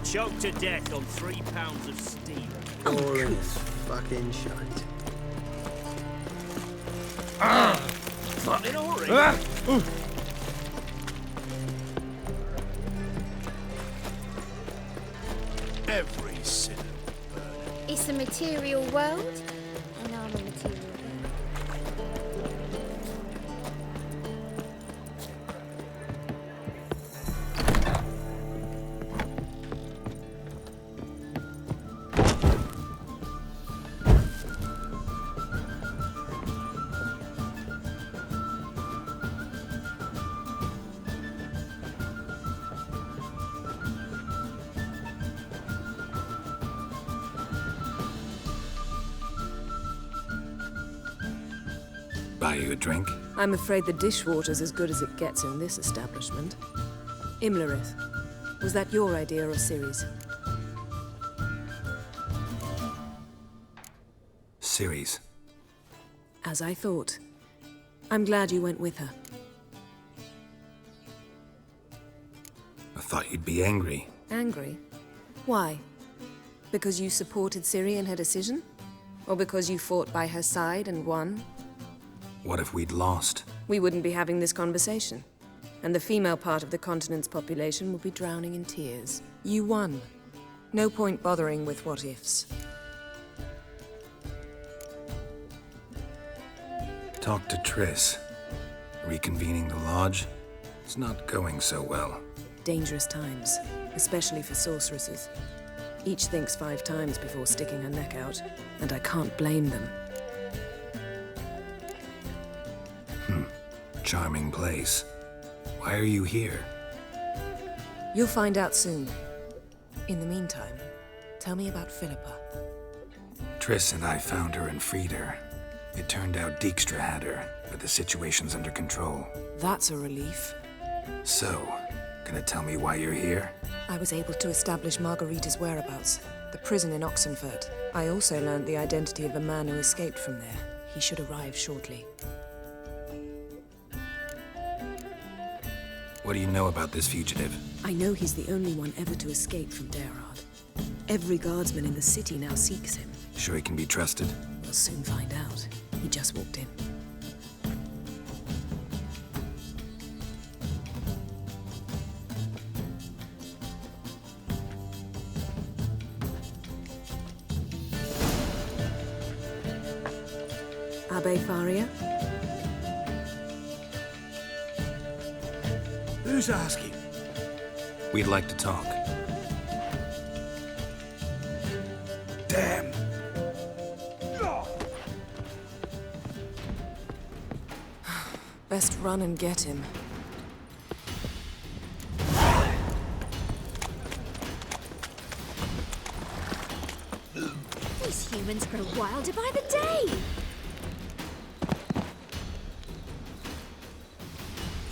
Choked to death on 3 pounds of steel. Boring as fucking shite. Not in a hurry. Every sinner. It's a material world, and I'm a material girl. Buy you a drink? I'm afraid the dishwater's as good as it gets in this establishment. Imlerith, was that your idea or Ciri's? Ciri's. As I thought. I'm glad you went with her. I thought you'd be angry. Angry? Why? Because you supported Ciri in her decision? Or because you fought by her side and won? What if we'd lost? We wouldn't be having this conversation. And the female part of the continent's population would be drowning in tears. You won. No point bothering with what-ifs. Talk to Triss. Reconvening the lodge? It's not going so well. Dangerous times, especially for sorceresses. Each thinks 5 times before sticking her neck out, and I can't blame them. Charming place. Why are you here? You'll find out soon. In the meantime, tell me about Philippa. Triss and I found her and freed her. It turned out Dijkstra had her, but the situation's under control. That's a relief. So, gonna tell me why you're here? I was able to establish Margarita's whereabouts, the prison in Oxenfurt. I also learned the identity of a man who escaped from there. He should arrive shortly. What do you know about this fugitive? I know he's the only one ever to escape from Daerard. Every guardsman in the city now seeks him. Sure he can be trusted? We'll soon find out. He just walked in. Abbe Faria? Who's asking? We'd like to talk. Damn. Best run and get him. These humans grow wilder by the day!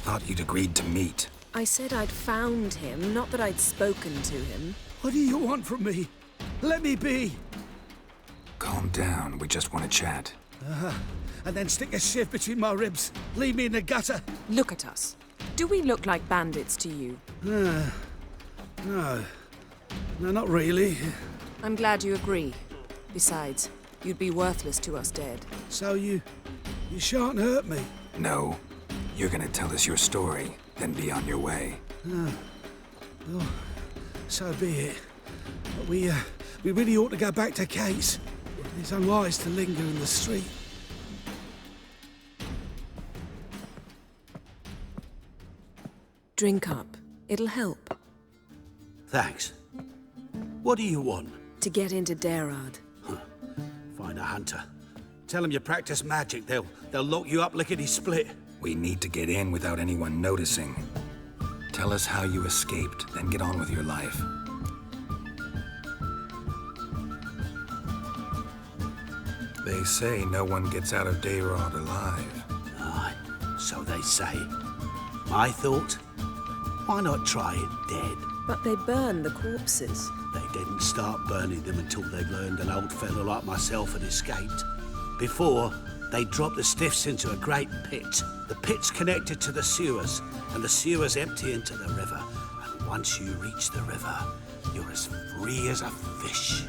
Thought you'd agreed to meet. I said I'd found him, not that I'd spoken to him. What do you want from me? Let me be. Calm down, we just want to chat. And then stick a shiv between my ribs. Leave me in the gutter. Look at us. Do we look like bandits to you? No. No, not really. I'm glad you agree. Besides, you'd be worthless to us dead. So you shan't hurt me? No. You're gonna tell us your story, then be on your way. Oh, so be it. But we really ought to go back to Kate's. It's unwise to linger in the street. Drink up. It'll help. Thanks. What do you want? To get into Daerard. Find a hunter. Tell them you practice magic. They'll lock you up lickety-split. We need to get in without anyone noticing. Tell us how you escaped, then get on with your life. They say no one gets out of Daerard alive. Aye, so they say. My thought? Why not try it dead? But they burn the corpses. They didn't start burning them until they learned an old fellow like myself had escaped. Before, they dropped the stiffs into a great pit. The pit's connected to the sewers, and the sewers empty into the river. And once you reach the river, you're as free as a fish.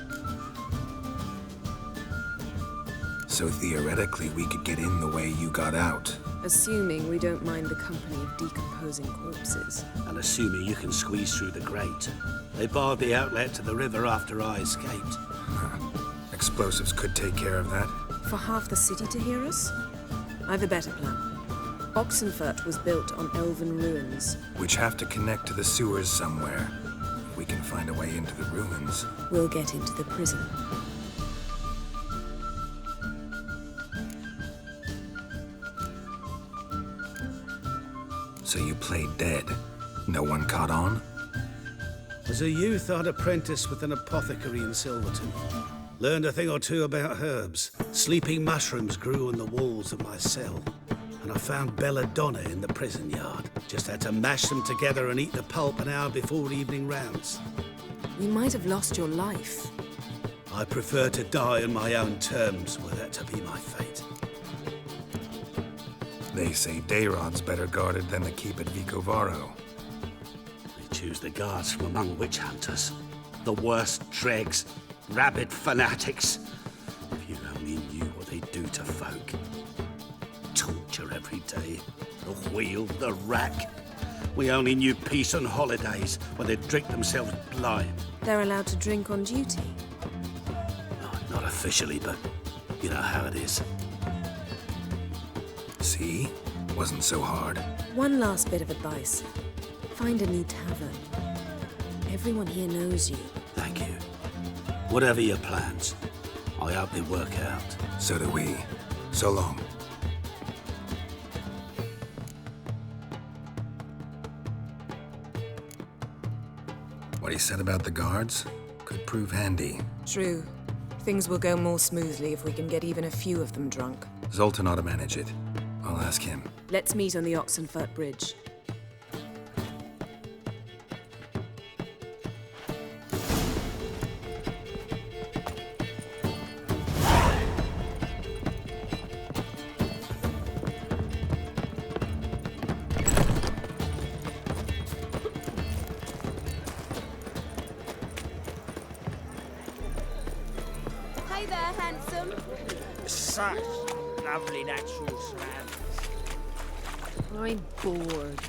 So theoretically, we could get in the way you got out. Assuming we don't mind the company of decomposing corpses. And assuming you can squeeze through the grate. They barred the outlet to the river after I escaped. Explosives could take care of that. For half the city to hear us? I've a better plan. Oxenfurt was built on elven ruins. Which have to connect to the sewers somewhere. If we can find a way into the ruins. We'll get into the prison. So you played dead. No one caught on? As a youth, I'd apprenticed with an apothecary in Silverton. Learned a thing or two about herbs. Sleeping mushrooms grew on the walls of my cell. And I found belladonna in the prison yard. Just had to mash them together and eat the pulp an hour before evening rounds. You might have lost your life. I prefer to die on my own terms, were that to be my fate. They say Daerad's better guarded than the keep at Vicovaro. They choose the guards from among witch hunters. The worst dregs, rabid fanatics. If you only knew what they do to folk. Torture every day. The wheel, the rack. We only knew peace on holidays when they'd drink themselves blind. They're allowed to drink on duty. Not officially, but you know how it is. See? Wasn't so hard. One last bit of advice. Find a new tavern. Everyone here knows you. Thank you. Whatever your plans, I hope they work out. So do we. So long. What he said about the guards could prove handy. True. Things will go more smoothly if we can get even a few of them drunk. Zoltan ought to manage it. I'll ask him. Let's meet on the Oxenfurt Bridge. Hey there, handsome. Such lovely natural surroundings. I'm bored.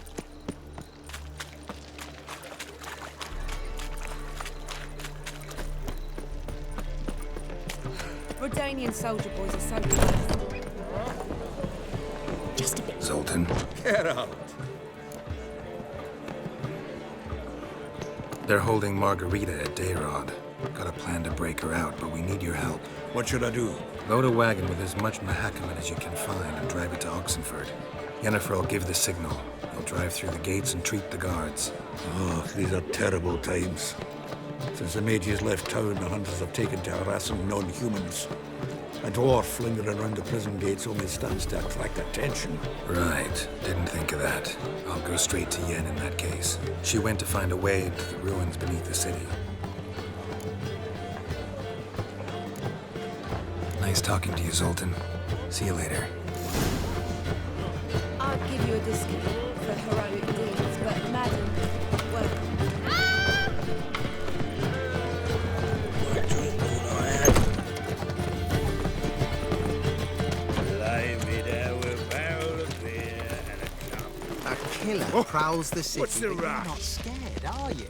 Redanian soldier boys are so relaxed. Just a bit. Zoltan. Get out. They're holding Margarita at Dayrod. Got a plan to break her out, but we need your help. What should I do? Load a wagon with as much Mahakaman as you can find and drive it to Oxenfurt. Yennefer will give the signal. He'll drive through the gates and treat the guards. Oh, these are terrible times. Since the mages left town, the hunters have taken to harassing non-humans. A dwarf lingering around the prison gates only stands to attract attention. Right. Didn't think of that. I'll go straight to Yen in that case. She went to find a way into the ruins beneath the city. Nice talking to you, Zoltan. See you later. I'd give you a discount for heroic deeds, but madam, well... A killer prowls the city. What's the but you're rush? not scared, are you?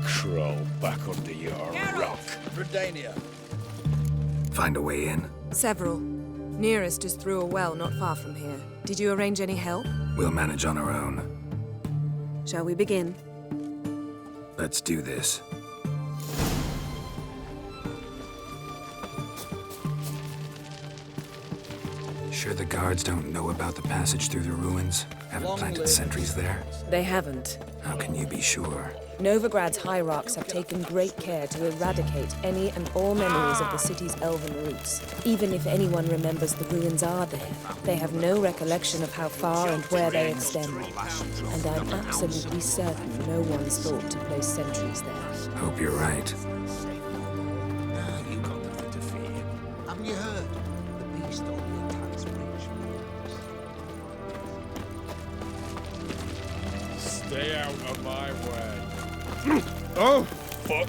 Crawl back under your rock. Redania. Find a way in? Several. Nearest is through a well not far from here. Did you arrange any help? We'll manage on our own. Shall we begin? Let's do this. Sure the guards don't know about the passage through the ruins? Haven't planted sentries there? They haven't. How can you be sure? Novigrad's hierarchs have taken great care to eradicate any and all memories of the city's elven roots. Even if anyone remembers the ruins are there, they have no recollection of how far and where they extend. And I'm absolutely certain no one's thought to place sentries there. Hope you're right. Now you got nothing to fear. Haven't you heard? The beast on your tongue's rich. Stay out of my way. Oh, fuck.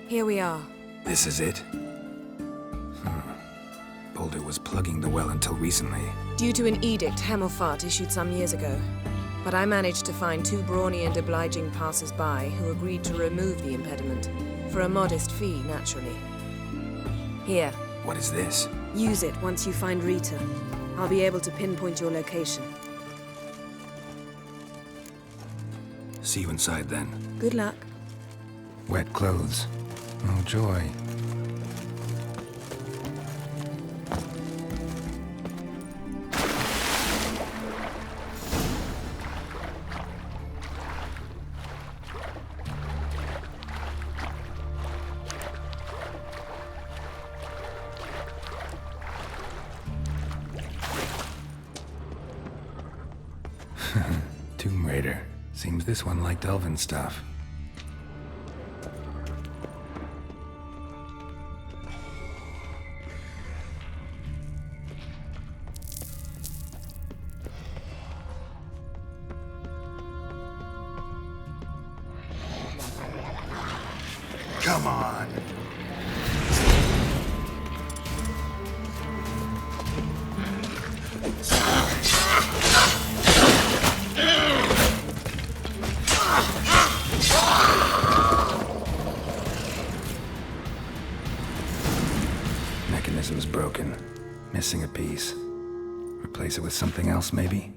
Here we are. This is it? Boulder was plugging the well until recently. Due to an edict Hemelfart issued some years ago. But I managed to find two brawny and obliging passers-by who agreed to remove the impediment. For a modest fee, naturally. Here. What is this? Use it once you find Rita. I'll be able to pinpoint your location. See you inside then. Good luck. Wet clothes. Oh, joy. trader. Seems this one liked elven stuff. Come on. Mechanism's broken. Missing a piece. Replace it with something else, maybe?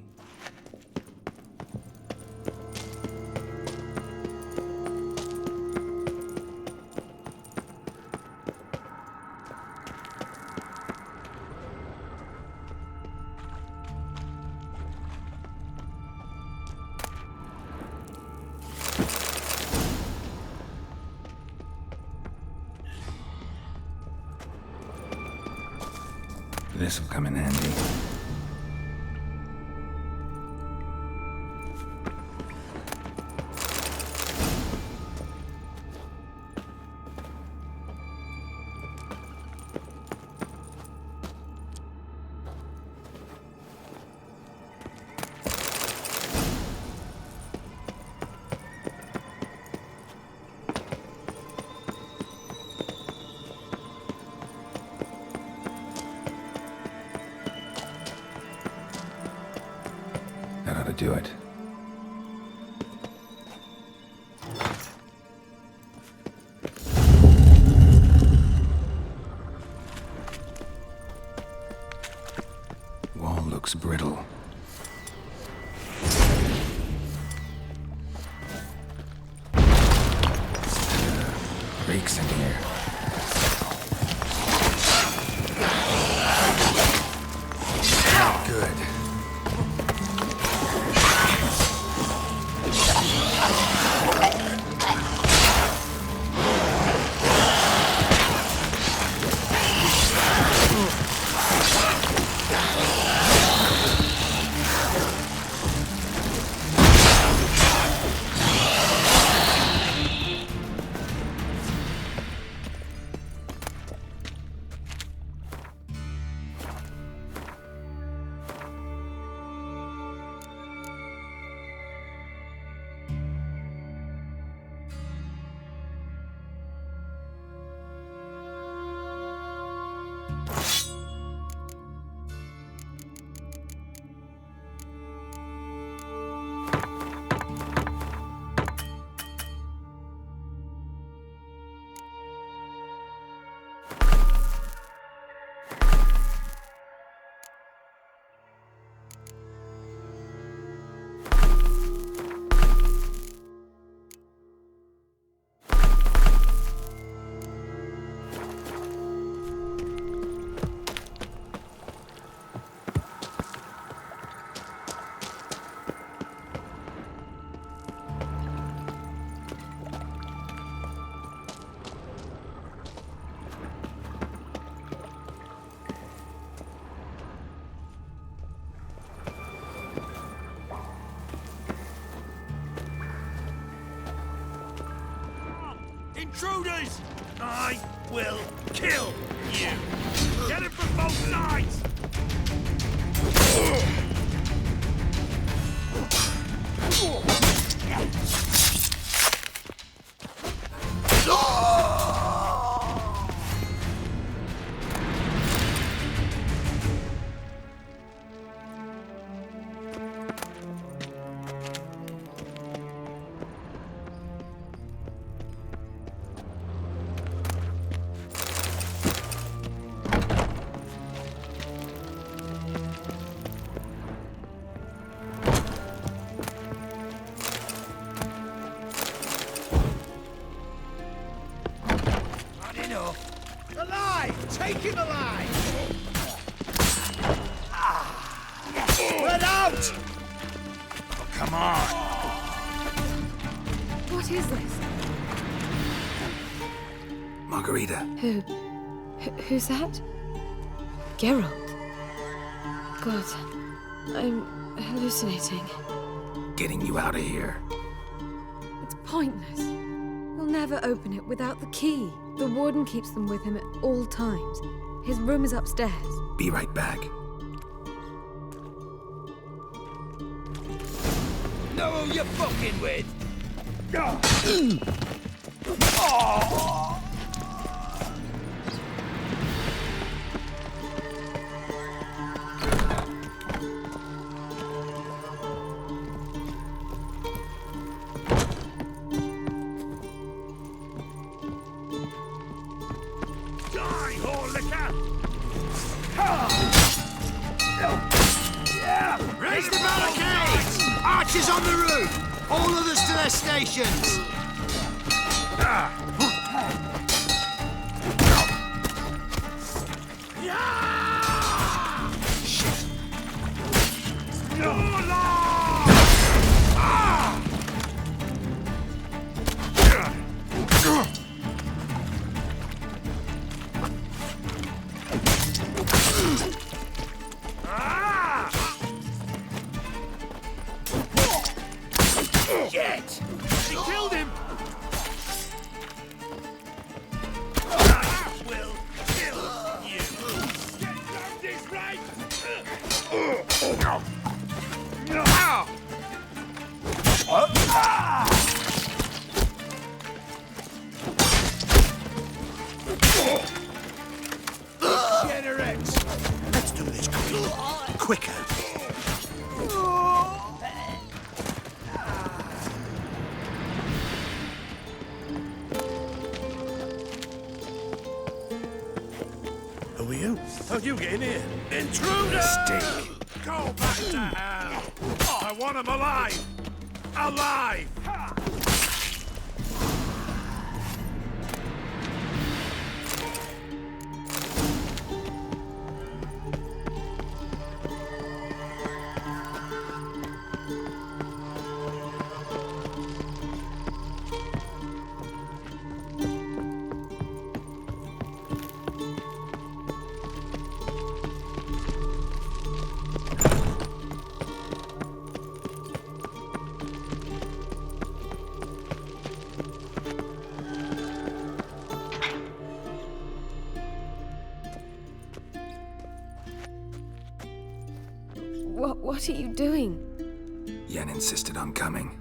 This'll come in handy. That ought to do it. Wall looks brittle. Creaks in here. Not good. Intruders! I will kill you! Get it from both sides! Alive! Take him alive! Let out! Oh, come on! What is this? Margarita. Who's that? Geralt. God, I'm hallucinating. getting you out of here. It's pointless. He'll never open it without the key. The warden keeps them with him at all times. His room is upstairs. Be right back. Know who you're fucking with? Raise the barricades! Archers on the roof! All others to their stations! Shit! He killed him! Will kill you! Get round this right! Degenerates! Let's do this quicker. Who are you? How'd you get in here? Intruder! Mistake. Go back to hell! I want him alive! Alive! What are you doing? Yen insisted on coming.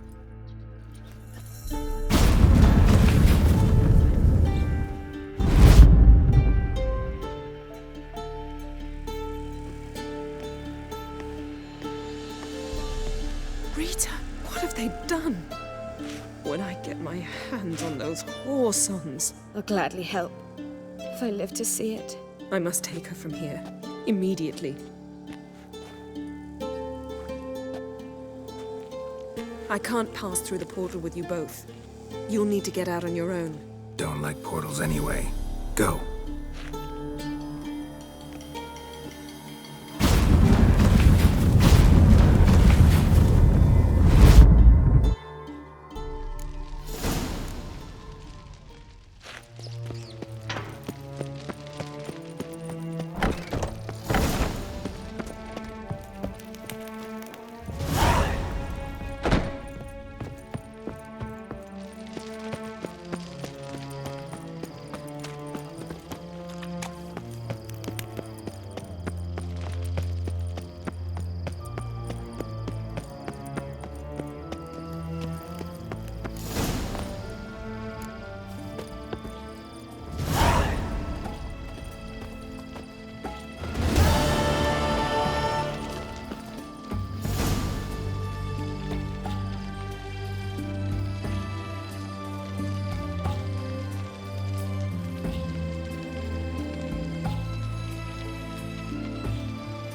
Rita, what have they done? When I get my hands on those whoresons. I'll gladly help, if I live to see it. I must take her from here, immediately. I can't pass through the portal with you both. You'll need to get out on your own. Don't like portals anyway. Go.